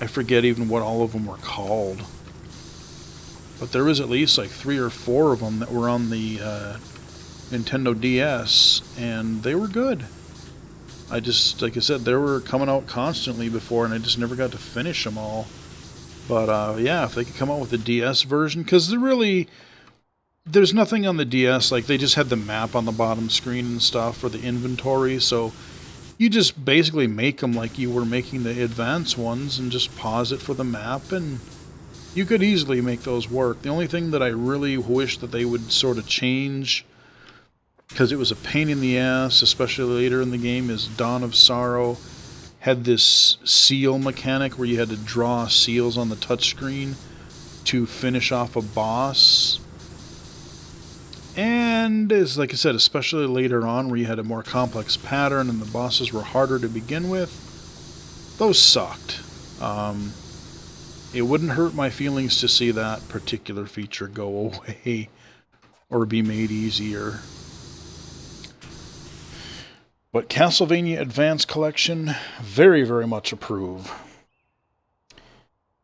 I forget even what all of them were called. But there was at least like 3 or 4 of them that were on the Nintendo DS, and they were good. Like I said, they were coming out constantly before, and I just never got to finish them all. But yeah, if they could come out with a DS version, because there's nothing on the DS, like they just had the map on the bottom screen and stuff for the inventory, so you just basically make them like you were making the advanced ones and just pause it for the map, and you could easily make those work. The only thing that I really wish that they would sort of change, because it was a pain in the ass, especially later in the game, is Dawn of Sorrow had this seal mechanic where you had to draw seals on the touchscreen to finish off a boss. And as like I said, especially later on where you had a more complex pattern and the bosses were harder to begin with, those sucked. It wouldn't hurt my feelings to see that particular feature go away or be made easier. But Castlevania Advance Collection, very, very much approve.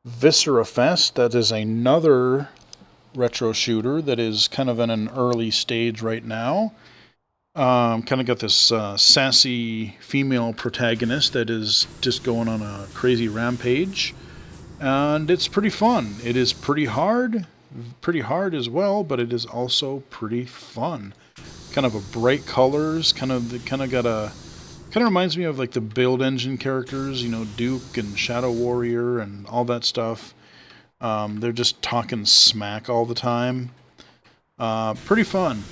Viscera Fest, that is another retro shooter that is kind of in an early stage right now. Kind of got this sassy female protagonist that is just going on a crazy rampage. And it's pretty fun. It is pretty hard as well, but it is also pretty fun. Kind of a bright colors, kind of reminds me of like the Build Engine characters, Duke and Shadow Warrior and all that stuff. They're just talking smack all the time. Pretty fun.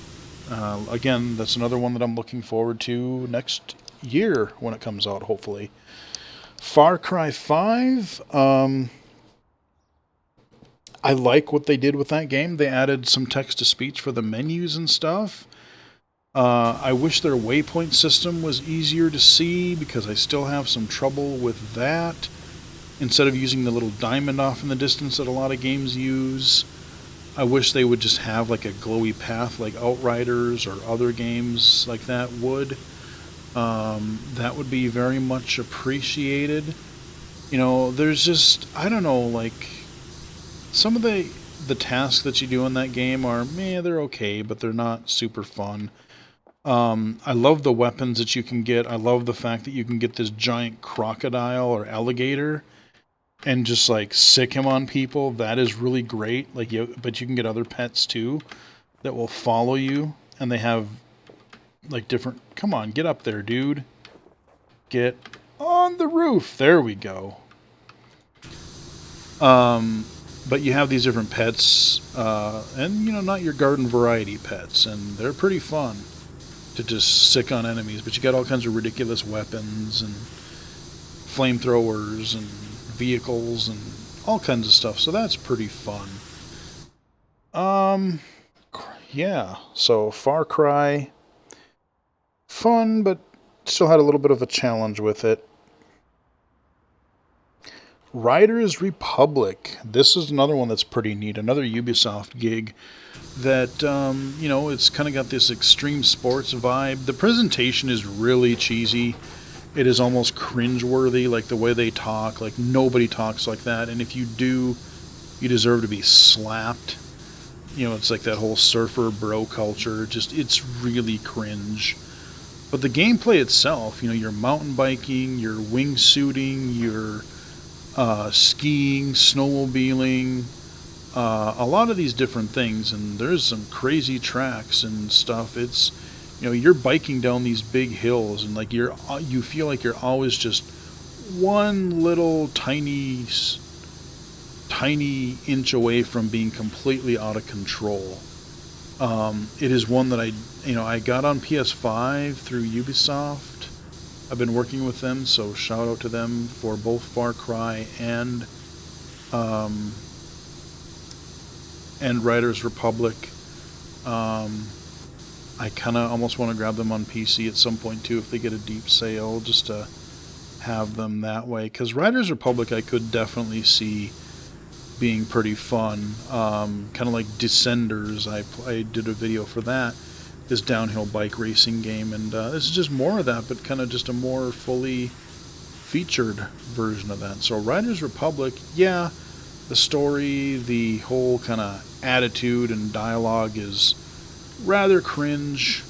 Again, that's another one that I'm looking forward to next year when it comes out, hopefully. Far Cry 5. I like what they did with that game. They added some text-to-speech for the menus and stuff. I wish their waypoint system was easier to see because I still have some trouble with that. Instead of using the little diamond off in the distance that a lot of games use, I wish they would just have like a glowy path like Outriders or other games like that would. That would be very much appreciated. There's just, I don't know, like some of the tasks that you do in that game are, they're okay, but they're not super fun. I love the weapons that you can get. I love the fact that you can get this giant crocodile or alligator and just like sick him on people. That is really great. But you can get other pets too. that will follow you, and they have like different... Come on, get up there, dude. Get on the roof. There we go. But you have these different pets, and, not your garden variety pets, and they're pretty fun to just sick on enemies. But you got all kinds of ridiculous weapons and flamethrowers and vehicles and all kinds of stuff, so that's pretty fun. Yeah, so Far Cry, fun, but still had a little bit of a challenge with it. Riders Republic. This is another one that's pretty neat. Another Ubisoft gig that, it's kind of got this extreme sports vibe. The presentation is really cheesy. It is almost cringeworthy, like the way they talk. Like, nobody talks like that. And if you do, you deserve to be slapped. It's like that whole surfer bro culture. It's really cringe. But the gameplay itself, you're mountain biking, you're wingsuiting, you're skiing, snowmobiling, a lot of these different things, and there's some crazy tracks and stuff. It's, you're biking down these big hills, and like you feel like you're always just one little tiny inch away from being completely out of control. It is one that I got on PS5 through Ubisoft. I've been working with them, so shout out to them for both Far Cry and Riders Republic. I kind of almost want to grab them on PC at some point too if they get a deep sale, just to have them that way. Because Riders Republic I could definitely see being pretty fun. Kind of like Descenders. I did a video for that. This downhill bike racing game, and this is just more of that, but kind of just a more fully featured version of that. So Riders Republic, yeah, the story, the whole kind of attitude and dialogue is rather cringe,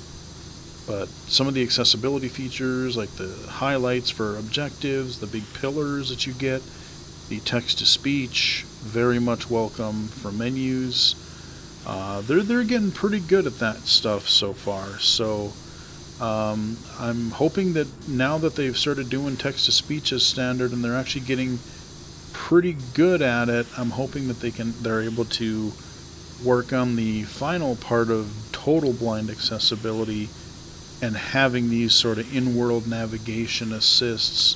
but some of the accessibility features, like the highlights for objectives, the big pillars that you get, the text-to-speech, very much welcome for menus. They're getting pretty good at that stuff so far. So I'm hoping that now that they've started doing text-to-speech as standard and they're actually getting pretty good at it, I'm hoping that they're able to work on the final part of total blind accessibility and having these sort of in-world navigation assists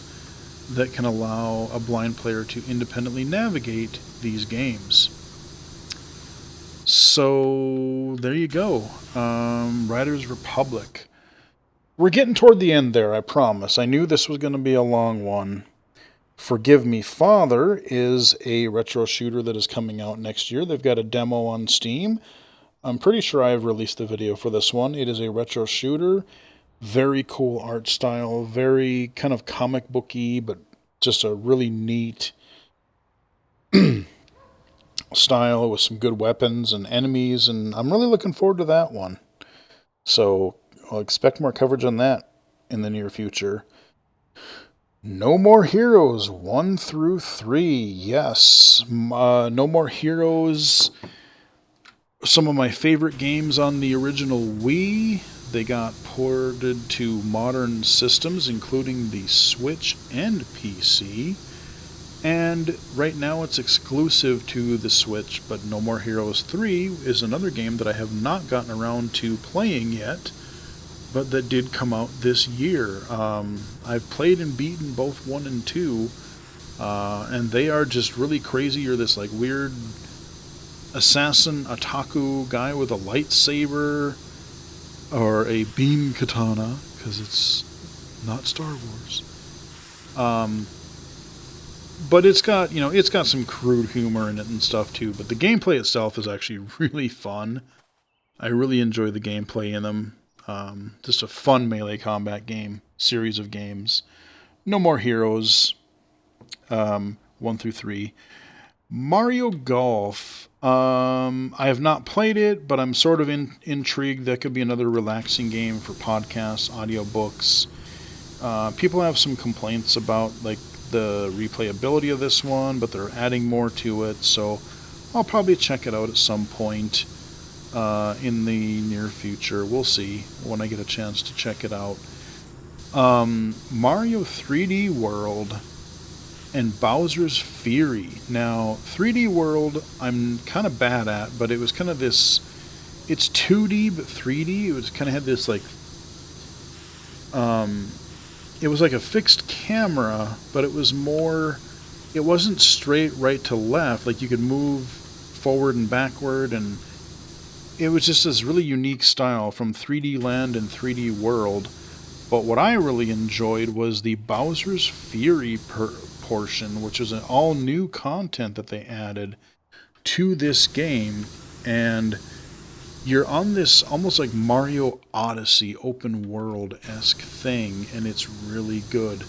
that can allow a blind player to independently navigate these games. So there you go. Riders Republic. We're getting toward the end there, I promise. I knew this was going to be a long one. Forgive Me Father is a retro shooter that is coming out next year. They've got a demo on Steam. I'm pretty sure I've released the video for this one. It is a retro shooter. Very cool art style. Very kind of comic booky, but just a really neat style with some good weapons and enemies, and I'm really looking forward to that one. So I'll expect more coverage on that in the near future. No More Heroes 1 through 3. Yes, No More Heroes. Some of my favorite games on the original Wii. They got ported to modern systems, including the Switch and PC. And right now it's exclusive to the Switch, but No More Heroes 3 is another game that I have not gotten around to playing yet, but that did come out this year. I've played and beaten both 1 and 2, and they are just really crazy. You're this like weird assassin otaku guy with a lightsaber, or a beam katana, because it's not Star Wars. But it's got some crude humor in it and stuff too. But the gameplay itself is actually really fun. I really enjoy the gameplay in them. Just a fun melee combat game, series of games. No More Heroes, 1 through 3. Mario Golf. I have not played it, but I'm sort of intrigued. That could be another relaxing game for podcasts, audiobooks. People have some complaints about like the replayability of this one, but they're adding more to it, so I'll probably check it out at some point. in the near future. We'll see when I get a chance to check it out. Mario 3D World and Bowser's Fury. Now, 3D World I'm kind of bad at, but it was kind of this... It's 2D, but 3D. It was kind of had this, like... it was like a fixed camera, but it was more... It wasn't straight right to left. Like, you could move forward and backward, and it was just this really unique style from 3D Land and 3D World. But what I really enjoyed was the Bowser's Fury portion, which is an all-new content that they added to this game. And you're on this almost like Mario Odyssey open world-esque thing, and it's really good.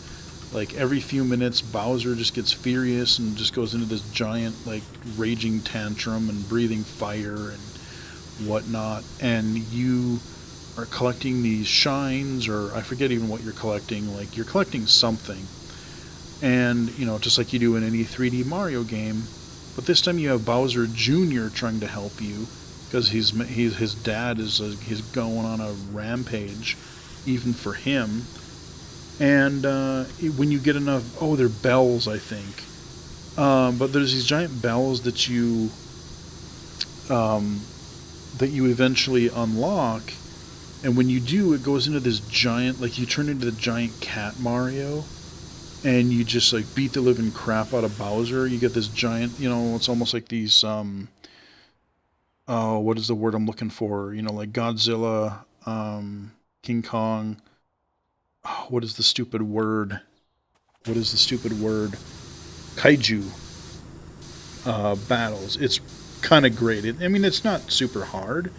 Like, every few minutes, Bowser just gets furious and just goes into this giant, like, raging tantrum and breathing fire and whatnot. And you are collecting these shines, or I forget even what you're collecting. Like, you're collecting something. And, you know, just like you do in any 3D Mario game. But this time you have Bowser Jr. trying to help you, because his dad is he's going on a rampage, even for him. And when you get enough... Oh, they're bells, I think. But there's these giant bells that you eventually unlock. And when you do, it goes into this giant... Like, you turn into the giant cat Mario. And you just, like, beat the living crap out of Bowser. You get this giant... You know, it's almost like these... Oh, what is the word I'm looking for? You know, like Godzilla, King Kong... Oh, what is the stupid word? Kaiju battles. It's kind of great. I mean, it's not super hard,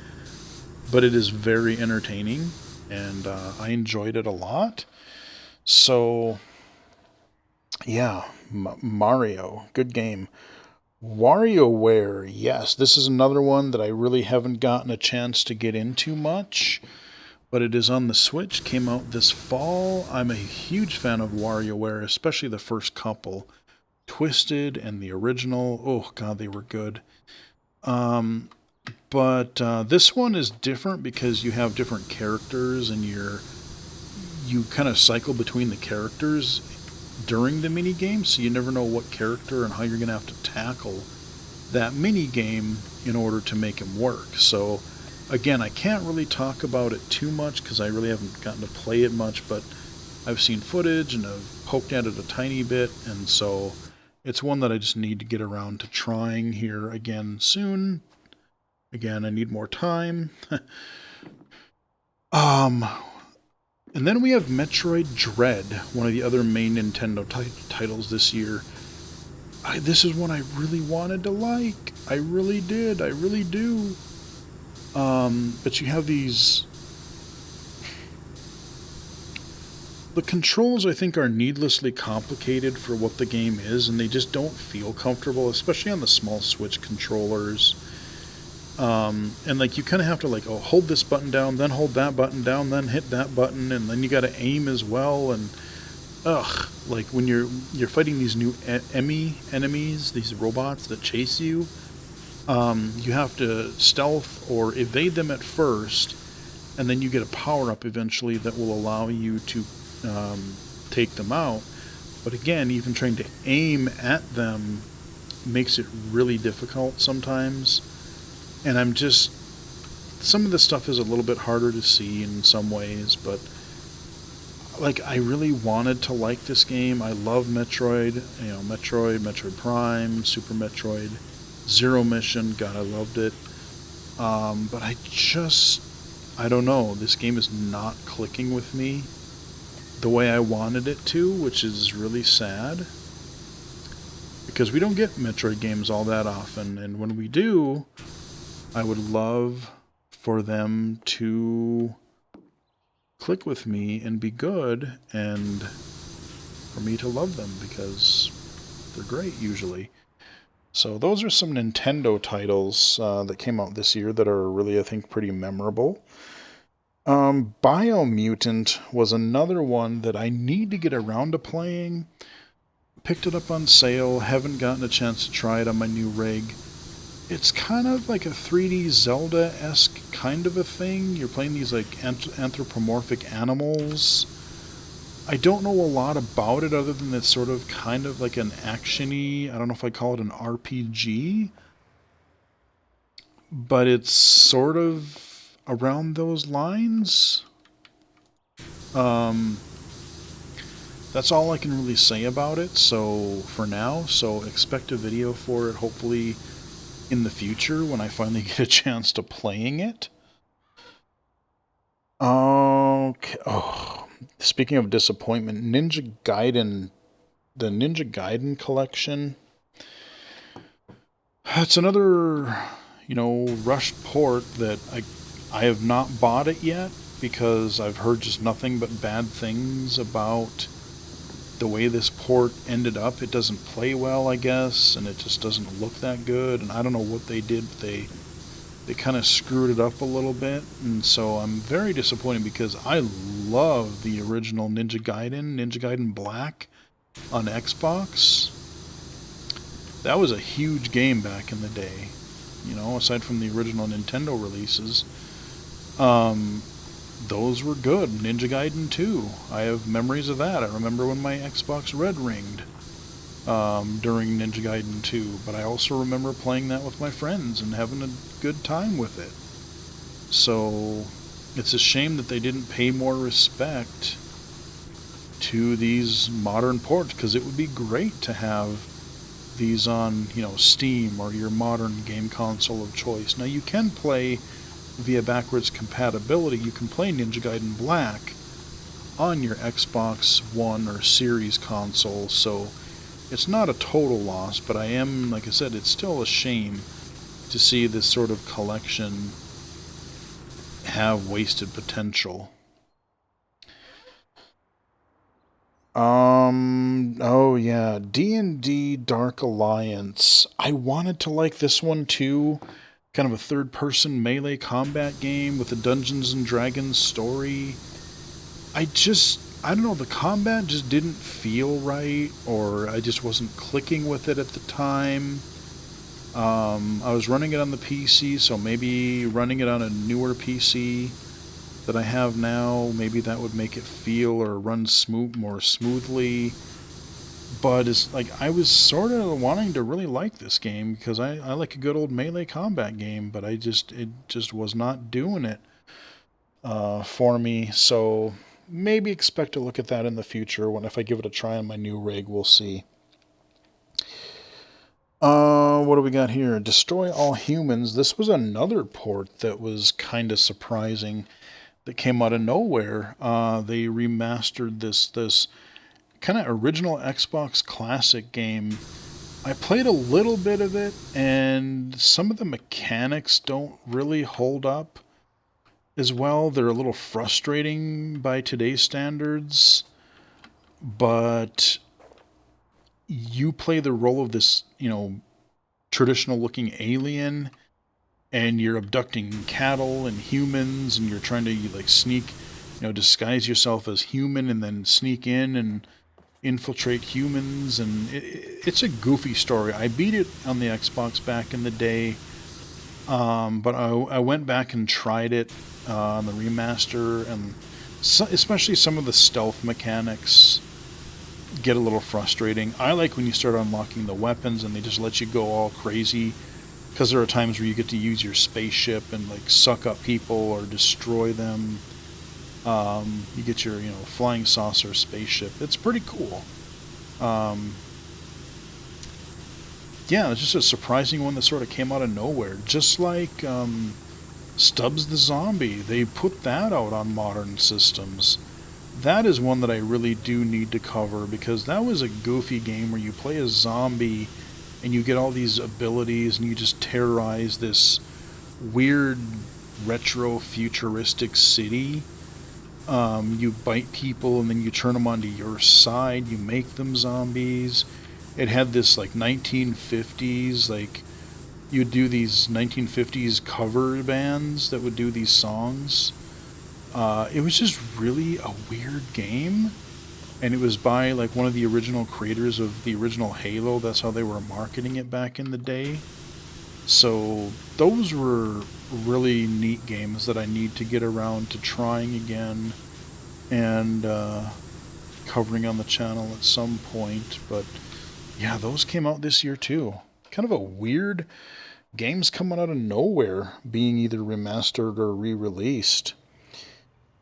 but it is very entertaining, and I enjoyed it a lot. So, yeah, Mario, good game. Warioware, yes, this is another one that I really haven't gotten a chance to get into much. But it is on the Switch, came out this fall. I'm a huge fan of WarioWare, especially the first couple. Twisted and the original. Oh, God, they were good. But this one is different because you have different characters, and you kind of cycle between the characters during the mini game, so you never know what character and how you're going to have to tackle that mini game in order to make him work. So... Again, I can't really talk about it too much because I really haven't gotten to play it much, but I've seen footage and I've poked at it a tiny bit, and so it's one that I just need to get around to trying here again soon. Again, I need more time. And then we have Metroid Dread, one of the other main Nintendo titles this year. This is one I really wanted to like. I really did. I really do. But you have these... The controls, I think, are needlessly complicated for what the game is, and they just don't feel comfortable, especially on the small Switch controllers. And, like, you kind of have to, like, oh, hold this button down, then hold that button down, then hit that button, and then you got to aim as well, and... Ugh, like, when you're fighting these new enemies, these robots that chase you... you have to stealth or evade them at first, and then you get a power-up eventually that will allow you to take them out. But again, even trying to aim at them makes it really difficult sometimes. And some of the stuff is a little bit harder to see in some ways, but like, I really wanted to like this game. I love Metroid, Metroid Prime, Super Metroid, Zero Mission, God, I loved it. But I don't know, this game is not clicking with me the way I wanted it to, which is really sad. Because we don't get Metroid games all that often, and when we do, I would love for them to click with me and be good, and for me to love them, because they're great usually. So those are some Nintendo titles that came out this year that are really, I think, pretty memorable. Biomutant was another one that I need to get around to playing. Picked it up on sale, haven't gotten a chance to try it on my new rig. It's kind of like a 3D Zelda-esque kind of a thing. You're playing these like anthropomorphic animals. I don't know a lot about it other than it's sort of kind of like an action-y, I don't know if I call it an RPG, but it's sort of around those lines. Um, that's all I can really say about it, so for now, so expect a video for it hopefully in the future when I finally get a chance to playing it. Okay. Oh, speaking of disappointment, the Ninja Gaiden collection. It's another, rushed port that I have not bought it yet because I've heard just nothing but bad things about the way this port ended up. It doesn't play well, I guess, and it just doesn't look that good. And I don't know what they did. They kind of screwed it up a little bit, and so I'm very disappointed because I love the original Ninja Gaiden Black on Xbox. That was a huge game back in the day, aside from the original Nintendo releases. Those were good. Ninja Gaiden 2, I have memories of that. I remember when my Xbox Red ringed during Ninja Gaiden 2, but I also remember playing that with my friends and having a good time with it. So it's a shame that they didn't pay more respect to these modern ports, because it would be great to have these on, Steam or your modern game console of choice. Now you can play via backwards compatibility. You can play Ninja Gaiden Black on your Xbox One or Series console, so it's not a total loss, but like I said, it's still a shame to see this sort of collection have wasted potential. Oh yeah, D&D Dark Alliance. I wanted to like this one too. Kind of a third-person melee combat game with a Dungeons and Dragons story. I don't know, the combat just didn't feel right, or I just wasn't clicking with it at the time. I was running it on the PC, so maybe running it on a newer PC that I have now, maybe that would make it feel or run more smoothly. But it's like I was sort of wanting to really like this game because I like a good old melee combat game, but it just was not doing it for me. So maybe expect to look at that in the future if I give it a try on my new rig. We'll see. What do we got here? Destroy All Humans. This was another port that was kind of surprising that came out of nowhere. They remastered this kind of original Xbox classic game. I played a little bit of it, and some of the mechanics don't really hold up as well. They're a little frustrating by today's standards, but you play the role of this, traditional looking alien, and you're abducting cattle and humans, and you're trying to like sneak, disguise yourself as human and then sneak in and infiltrate humans, and it's a goofy story. I beat it on the Xbox back in the day, but I went back and tried it on the remaster, and especially some of the stealth mechanics get a little frustrating. I like when you start unlocking the weapons and they just let you go all crazy, because there are times where you get to use your spaceship and like suck up people or destroy them. You get your flying saucer spaceship. It's pretty cool. Yeah, it's just a surprising one that sort of came out of nowhere. Just like Stubbs the Zombie, they put that out on modern systems. That is one that I really do need to cover, because that was a goofy game where you play a zombie and you get all these abilities and you just terrorize this weird retro futuristic city. You bite people and then you turn them onto your side. You make them zombies. It had this like 1950s, like you'd do these 1950s cover bands that would do these songs. It was just really a weird game, and it was by like one of the original creators of the original Halo. That's how they were marketing it back in the day. So those were really neat games that I need to get around to trying again and covering on the channel at some point. But yeah, those came out this year too. Kind of a weird games coming out of nowhere being either remastered or re-released.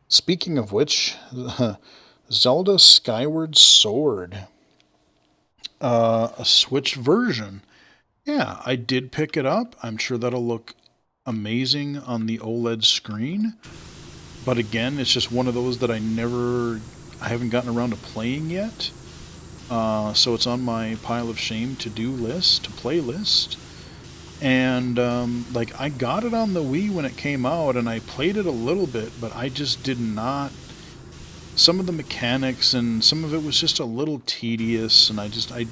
Speaking of which, Zelda Skyward Sword, a Switch version. Yeah, I did pick it up. I'm sure that'll look amazing on the OLED screen. But again, it's just one of those that I haven't gotten around to playing yet. So it's on my pile of shame to-do list, to play list. And like I got it on the Wii when it came out, and I played it a little bit, but I just did not. Some of the mechanics and some of it was just a little tedious, and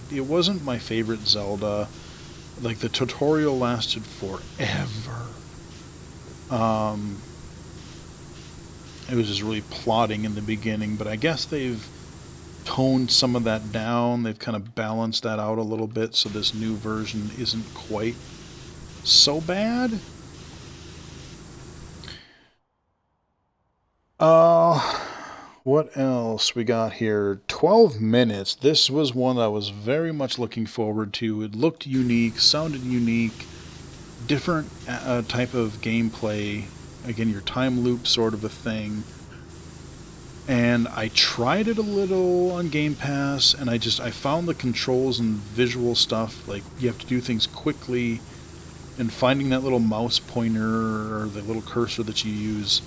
it wasn't my favorite Zelda. Like the tutorial lasted forever. Um, it was just really plodding in the beginning, but I guess they've toned some of that down. They've kind of balanced that out a little bit, so this new version isn't quite so bad. What else we got here? 12 minutes. This was one I was very much looking forward to. It looked unique, sounded unique, different type of gameplay. Again, your time loop sort of a thing. And I tried it a little on Game Pass, and I found the controls and visual stuff, like you have to do things quickly, and finding that little mouse pointer or the little cursor that you use,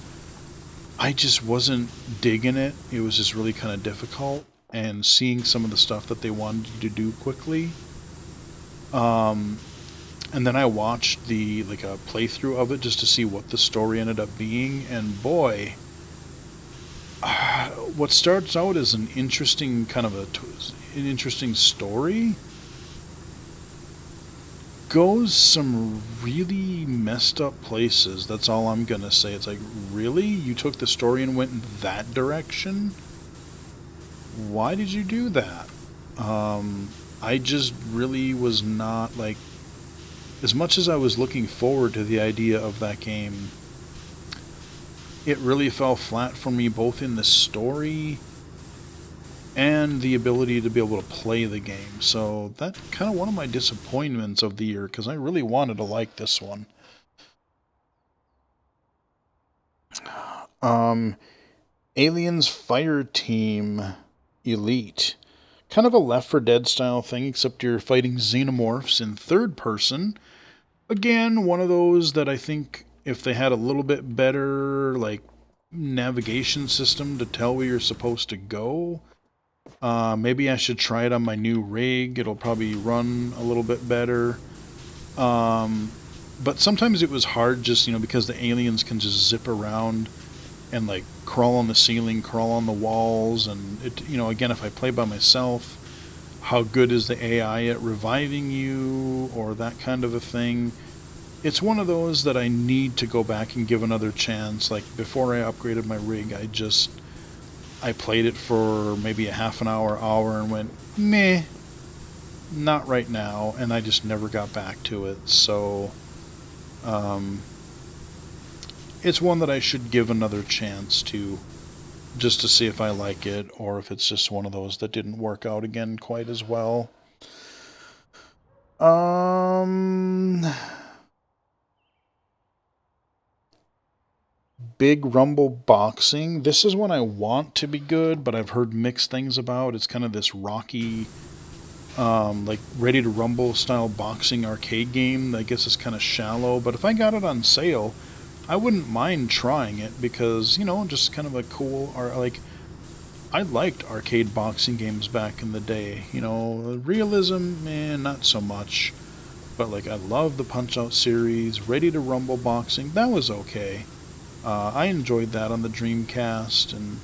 I just wasn't digging it. It was just really kind of difficult, and seeing some of the stuff that they wanted you to do quickly. And then I watched a playthrough of it just to see what the story ended up being, and boy, what starts out as an interesting an interesting story goes some really messed up places. That's all I'm gonna say. It's like, really? You took the story and went in that direction? Why did you do that? I just really was not like, as much as I was looking forward to the idea of that game, it really fell flat for me both in the story and the ability to be able to play the game. So that's kind of one of my disappointments of the year, because I really wanted to like this one. Um, Aliens Fire Team Elite. Kind of a Left 4 Dead style thing, except you're fighting xenomorphs in third person. Again, one of those that I think if they had a little bit better, like, navigation system to tell where you're supposed to go, maybe I should try it on my new rig. It'll probably run a little bit better. But sometimes it was hard just, because the aliens can just zip around and like crawl on the ceiling, crawl on the walls, and again, if I play by myself, how good is the AI at reviving you or that kind of a thing? It's one of those that I need to go back and give another chance. Like before I upgraded my rig, I played it for maybe a half an hour, and went, meh, not right now, and I just never got back to it. So, it's one that I should give another chance to, just to see if I like it, or if it's just one of those that didn't work out again quite as well. Big Rumble Boxing. This is one I want to be good, but I've heard mixed things about. It's kind of this rocky, like Ready to Rumble style boxing arcade game. I guess it's kind of shallow, but if I got it on sale, I wouldn't mind trying it, because, just kind of a cool, or like, I liked arcade boxing games back in the day. Realism, man, not so much. But like, I love the Punch-Out series, Ready to Rumble boxing, that was okay. I enjoyed that on the Dreamcast, and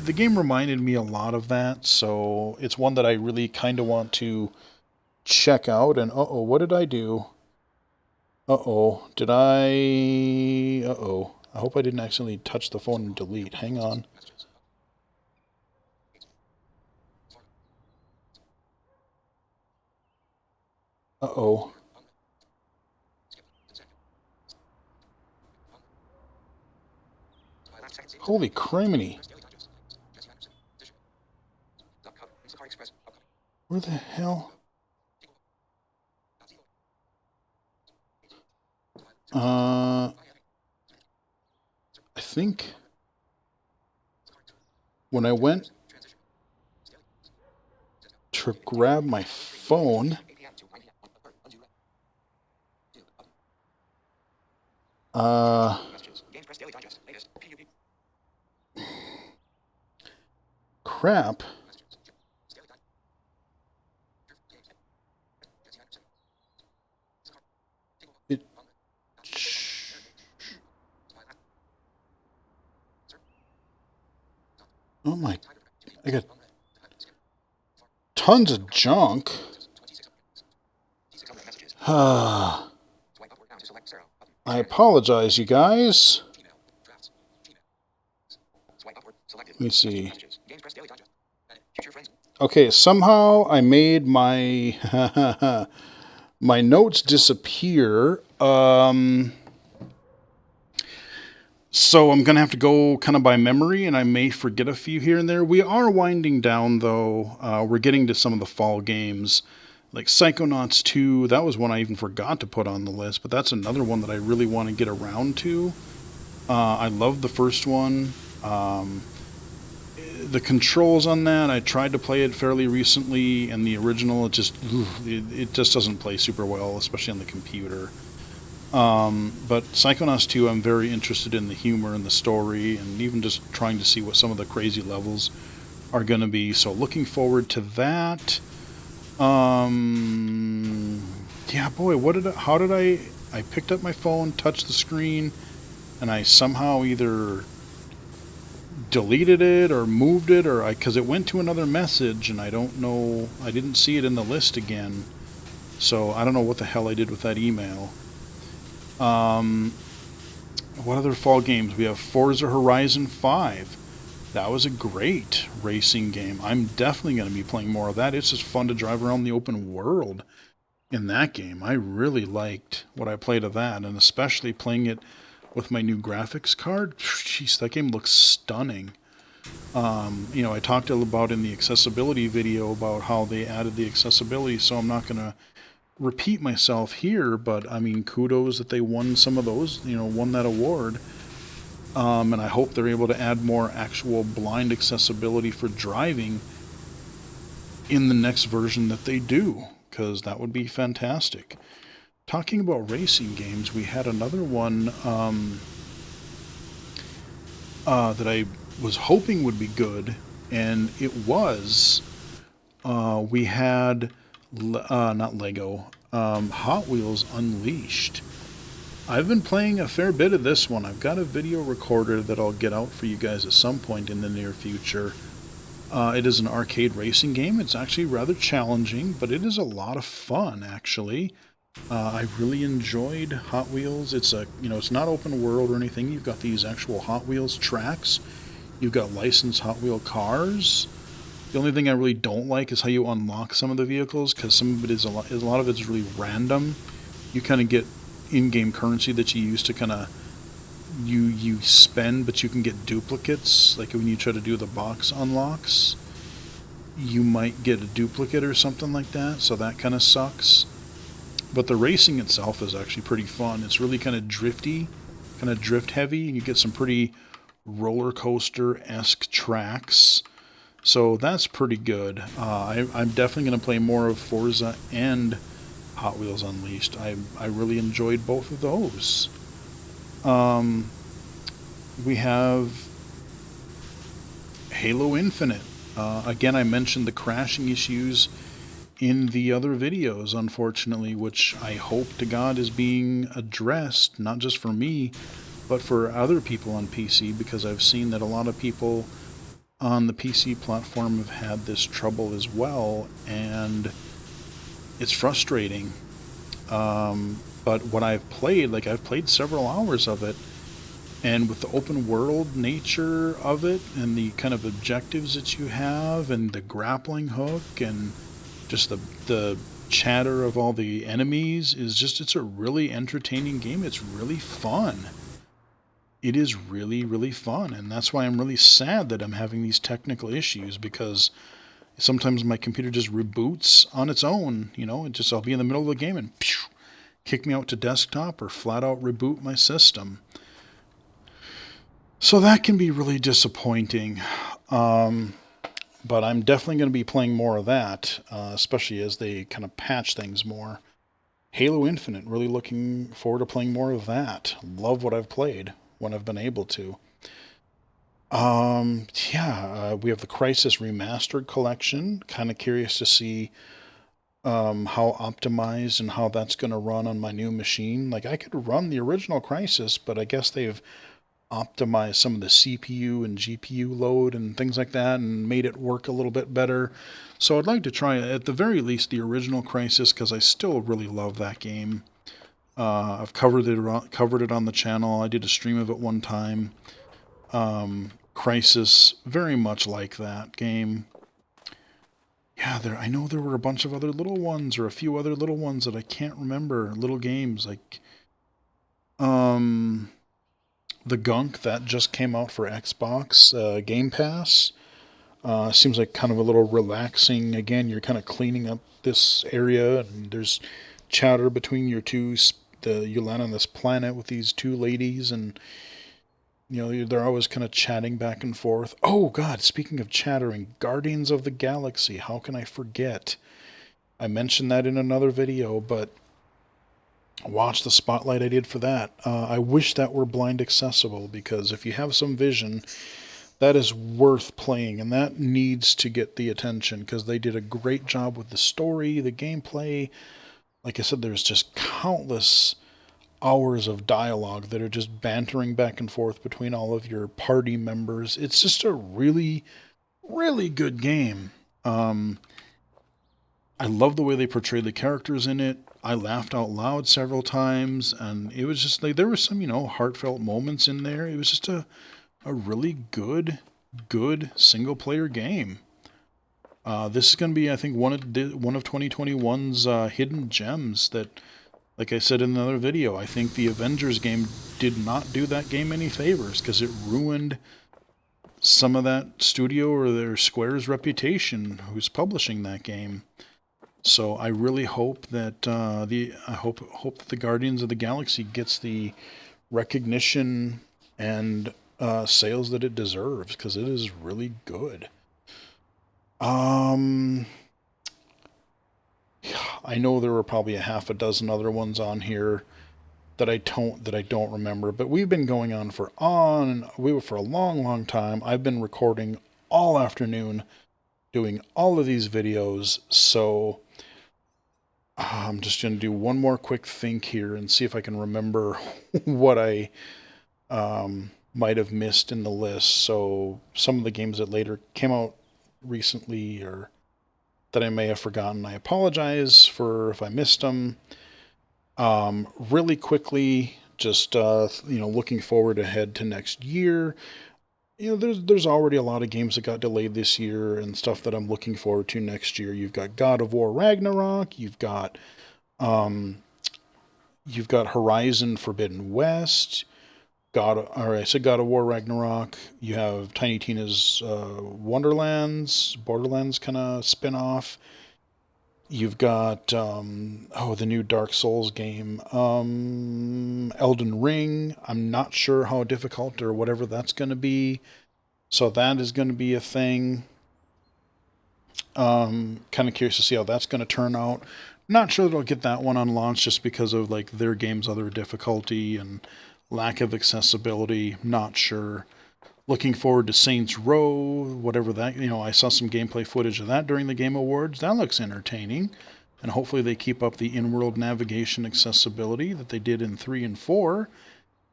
the game reminded me a lot of that, so it's one that I really kind of want to check out. And uh-oh, what did I do? Uh-oh, did I... Uh-oh, I hope I didn't accidentally touch the phone and delete. Hang on. Uh-oh. Holy criminy. Where the hell? I think when I went to grab my phone, crap. It. Oh my. I got tons of junk. I apologize, you guys. Let me see. Okay, somehow I made my my notes disappear. So I'm going to have to go kind of by memory, and I may forget a few here and there. We are winding down, though. We're getting to some of the fall games, like Psychonauts 2. That was one I even forgot to put on the list, but that's another one that I really want to get around to. I love the first one. The controls on that, I tried to play it fairly recently, and the original, it just doesn't play super well, especially on the computer. But Psychonauts 2, I'm very interested in the humor and the story, and even just trying to see what some of the crazy levels are going to be. So looking forward to that. Yeah, boy, how did I picked up my phone, touched the screen, and I somehow either deleted it or moved it, or because it went to another message, and I don't know, I didn't see it in the list again. So I don't know what the hell I did with that email. What other fall games? We have Forza Horizon 5. That was a great racing game. I'm definitely going to be playing more of that. It's just fun to drive around the open world in that game. I really liked what I played of that, and especially playing it with my new graphics card. Jeez, that game looks stunning. I talked about in the accessibility video about how they added the accessibility, so I'm not going to repeat myself here, but I mean, kudos that they won some of those, won that award. And I hope they're able to add more actual blind accessibility for driving in the next version that they do, because that would be fantastic. Talking about racing games, we had another one that I was hoping would be good, and it was. We had not Lego, Hot Wheels Unleashed. I've been playing a fair bit of this one. I've got a video recorder that I'll get out for you guys at some point in the near future. It is an arcade racing game. It's actually rather challenging, but it is a lot of fun, actually. I really enjoyed Hot Wheels. It's it's not open world or anything. You've got these actual Hot Wheels tracks. You've got licensed Hot Wheel cars. The only thing I really don't like is how you unlock some of the vehicles, because some of it is a lot of it's really random. You kind of get in-game currency that you use to kind of you spend, but you can get duplicates. Like when you try to do the box unlocks, you might get a duplicate or something like that. So that kind of sucks. But the racing itself is actually pretty fun. It's really kind of drifty, kind of drift heavy, and you get some pretty roller coaster-esque tracks. So that's pretty good. I'm definitely going to play more of Forza and Hot Wheels Unleashed. I really enjoyed both of those. We have Halo Infinite. Again, I mentioned the crashing issues in the other videos, unfortunately, which I hope to God is being addressed, not just for me, but for other people on PC, because I've seen that a lot of people on the PC platform have had this trouble as well, and it's frustrating. But what I've played, I've played several hours of it, and with the open world nature of it, and the kind of objectives that you have, and the grappling hook, and just the chatter of all the enemies, it's a really entertaining game. It's really fun. it is really, really fun. And that's why I'm really sad that I'm having these technical issues, because sometimes my computer just reboots on its own. I'll be in the middle of the game and phew, kick me out to desktop or flat out reboot my system. So that can be really disappointing. But I'm definitely going to be playing more of that, especially as they kind of patch things more. Halo Infinite, really looking forward to playing more of that. Love what I've played when I've been able to. We have the Crisis Remastered Collection. Kind of curious to see how optimized and how that's going to run on my new machine. Like, I could run the original Crisis, but I guess they've optimized some of the CPU and GPU load and things like that and made it work a little bit better. So I'd like to try, at the very least, the original Crisis, because I still really love that game. I've covered it on the channel. I did a stream of it one time. Crisis, very much like that game. Yeah, I know there were a bunch of other little ones, or a few other little ones that I can't remember. Little games like the Gunk that just came out for Xbox Game Pass. Seems like kind of a little relaxing. Again, you're kind of cleaning up this area, and there's chatter between you land on this planet with these two ladies, and they're always kind of chatting back and forth. Oh God, speaking of chattering, Guardians of the Galaxy, how can I forget? I mentioned that in another video, but watch the spotlight I did for that. I wish that were blind accessible, because if you have some vision, that is worth playing, and that needs to get the attention, because they did a great job with the story, the gameplay. Like I said, there's just countless hours of dialogue that are just bantering back and forth between all of your party members. It's just a really, really good game. I love the way they portrayed the characters in it. I laughed out loud several times, and it was just like there were some, heartfelt moments in there. It was just a really good single player game. This is going to be, I think, one of 2021's hidden gems that, like I said in another video, I think the Avengers game did not do that game any favors, because it ruined some of that studio or their Square's reputation who's publishing that game. So I really hope that I hope that the Guardians of the Galaxy gets the recognition and sales that it deserves, because it is really good. I know there were probably a half a dozen other ones on here that I don't remember, but we've been going on for a long time. I've been recording all afternoon, doing all of these videos, so I'm just going to do one more quick think here and see if I can remember what I might have missed in the list. So some of the games that later came out recently, or that I may have forgotten, I apologize for if I missed them. Really quickly, just looking forward ahead to next year. There's already a lot of games that got delayed this year and stuff that I'm looking forward to next year. You've got God of War Ragnarok. Um, you've got Horizon Forbidden West. I said God of War Ragnarok. You have Tiny Tina's Borderlands kind of spin-off. You've got the new Dark Souls game, Elden Ring. I'm not sure how difficult or whatever that's going to be, so that is going to be a thing. Kind of curious to see how that's going to turn out. Not sure that I'll get that one on launch, just because of like their game's other difficulty and lack of accessibility. Not sure. Looking forward to Saints Row, whatever that, I saw some gameplay footage of that during the Game Awards. That looks entertaining. And hopefully they keep up the in-world navigation accessibility that they did in 3 and 4.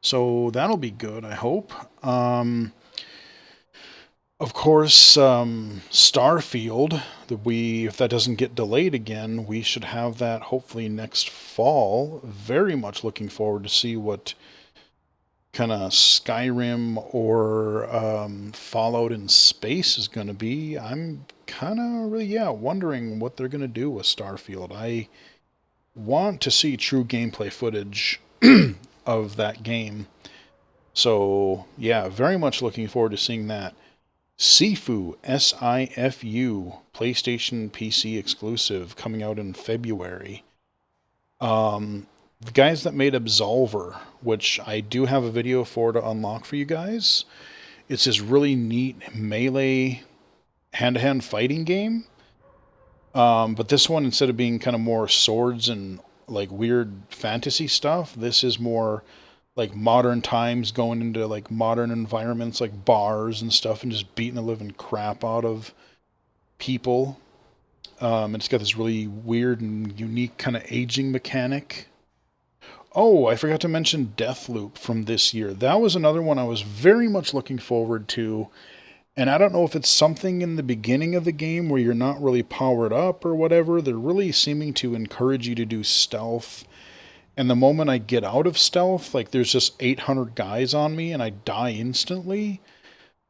So that'll be good, I hope. Of course, Starfield, if that doesn't get delayed again, we should have that hopefully next fall. Very much looking forward to see what kind of Skyrim or Fallout in space is going to be. I'm kind of really, wondering what they're going to do with Starfield. I want to see true gameplay footage of that game. So, yeah, very much looking forward to seeing that. Sifu, SIFU, PlayStation PC exclusive, coming out in February. The guys that made Absolver, which I do have a video for to unlock for you guys. It's this really neat melee hand-to-hand fighting game. But this one, instead of being kind of more swords and like weird fantasy stuff, this is more like modern times, going into like modern environments like bars and stuff and just beating the living crap out of people. And it's got this really weird and unique kind of aging mechanic. Oh, I forgot to mention Deathloop from this year. That was another one I was very much looking forward to. And I don't know if it's something in the beginning of the game where you're not really powered up or whatever. They're really seeming to encourage you to do stealth. And the moment I get out of stealth, like there's just 800 guys on me and I die instantly.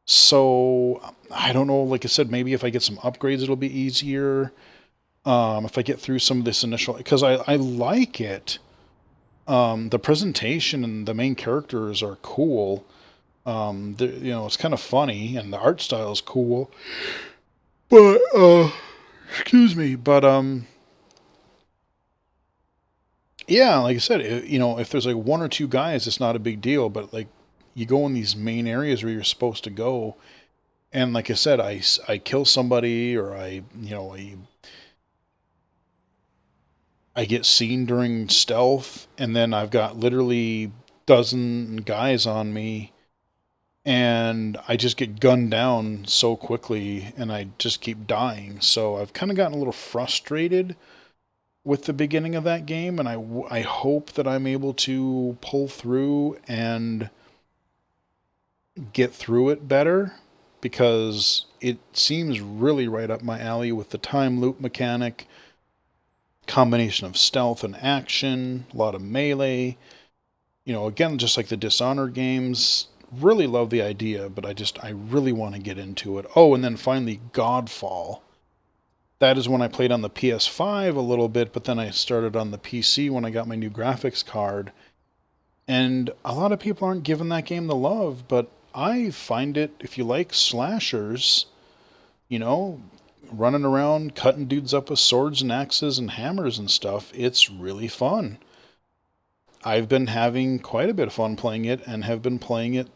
So I don't know. Like I said, maybe if I get some upgrades, it'll be easier. If I get through some of this initial, because I like it. The presentation and the main characters are cool. It's kind of funny and the art style is cool. But excuse me. But yeah, like I said, if there's like one or two guys, it's not a big deal. But like you go in these main areas where you're supposed to go, and like I said, I kill somebody or I get seen during stealth, and then I've got literally dozen guys on me, and I just get gunned down so quickly, and I just keep dying. So I've kind of gotten a little frustrated with the beginning of that game, and I hope that I'm able to pull through and get through it better, because it seems really right up my alley with the time loop mechanic, combination of stealth and action, a lot of melee. Again, just like the Dishonored games, really love the idea, but I really want to get into it. Oh, and then finally Godfall. That is when I played on the PS5 a little bit, but then I started on the PC when I got my new graphics card. And a lot of people aren't giving that game the love, but I find it, if you like slashers, you know, running around cutting dudes up with swords and axes and hammers and stuff, it's really fun. I've been having quite a bit of fun playing it and have been playing it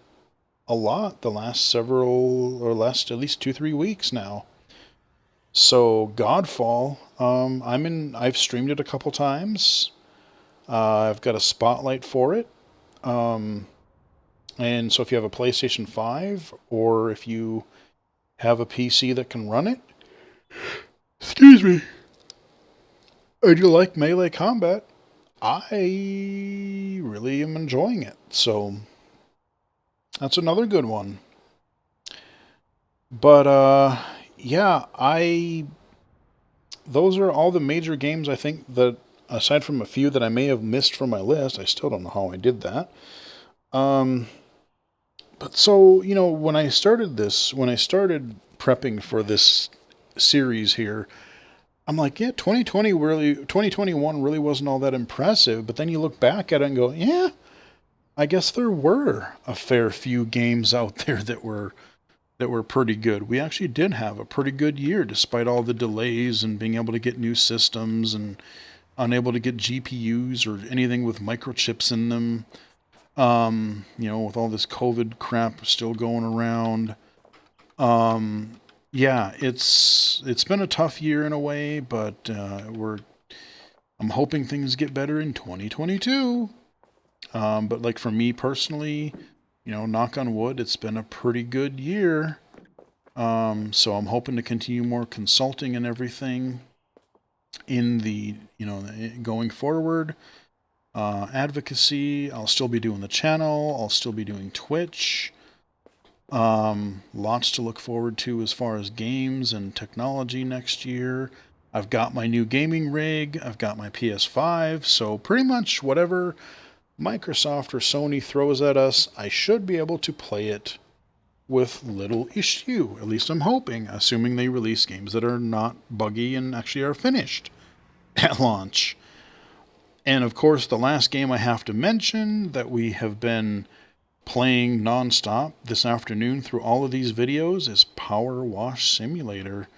a lot the last several, or last at least 2-3 weeks now. So Godfall, I've streamed it a couple times. I've got a spotlight for it. Um, and so if you have a PlayStation 5 or if you have a PC that can run it, excuse me, and you like melee combat, I really am enjoying it. So that's another good one. But yeah, I those are all the major games I think that, aside from a few that I may have missed from my list. I still don't know how I did that. Um, but so, when I started prepping for this series here, I'm like, yeah, 2021 really wasn't all that impressive. But then you look back at it and go, yeah, I guess there were a fair few games out there that were pretty good. We actually did have a pretty good year despite all the delays and being able to get new systems and unable to get GPUs or anything with microchips in them. With all this COVID crap still going around. Yeah, it's been a tough year in a way, but I'm hoping things get better in 2022. But like for me personally, knock on wood, it's been a pretty good year. So I'm hoping to continue more consulting and everything in the, going forward. Advocacy, I'll still be doing the channel. I'll still be doing Twitch. Lots to look forward to as far as games and technology next year. I've got my new gaming rig. I've got my PS5. So pretty much whatever Microsoft or Sony throws at us, I should be able to play it with little issue. At least I'm hoping, assuming they release games that are not buggy and actually are finished at launch. And of course, the last game I have to mention that we have been playing nonstop this afternoon through all of these videos is Power Wash Simulator.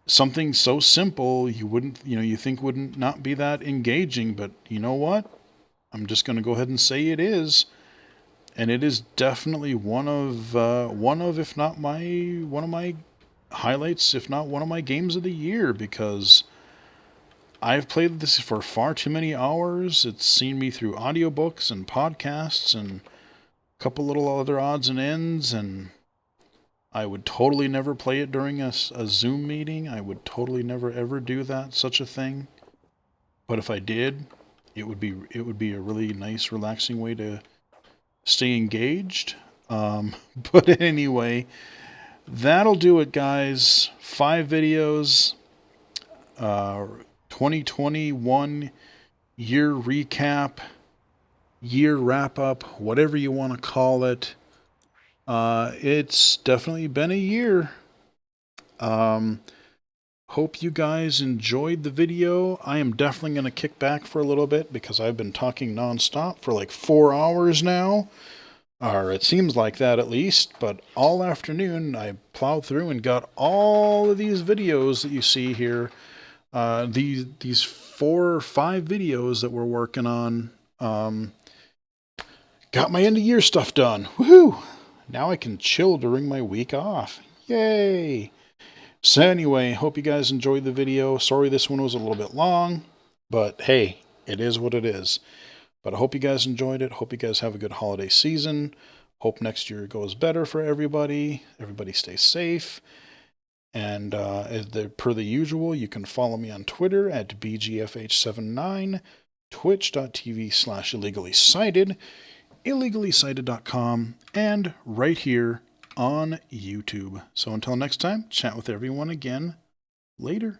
Something so simple you think wouldn't not be that engaging, but you know what? I'm just going to go ahead and say it is, and it is definitely one of if not one of my highlights, if not one of my games of the year, because I've played this for far too many hours. It's seen me through audiobooks and podcasts and a couple little other odds and ends, and I would totally never play it during a Zoom meeting. I would totally never ever do that, such a thing. But if I did, it would be a really nice, relaxing way to stay engaged. But anyway, that'll do it, guys. 5 videos, 2021 year recap, year wrap up, whatever you want to call it. It's definitely been a year. Hope you guys enjoyed the video. I am definitely going to kick back for a little bit because I've been talking nonstop for like 4 hours now. Or it seems like that at least. But all afternoon I plowed through and got all of these videos that you see here. These 4 or 5 videos that we're working on. Got my end of year stuff done. Woohoo! Now I can chill during my week off. Yay! So anyway, hope you guys enjoyed the video. Sorry this one was a little bit long, but hey, it is what it is. But I hope you guys enjoyed it. Hope you guys have a good holiday season. Hope next year goes better for everybody. Everybody stay safe. And per the usual, you can follow me on Twitter at BGFH79, twitch.tv/illegally-cited, illegally-cited.com, and right here on YouTube. So until next time, chat with everyone again later.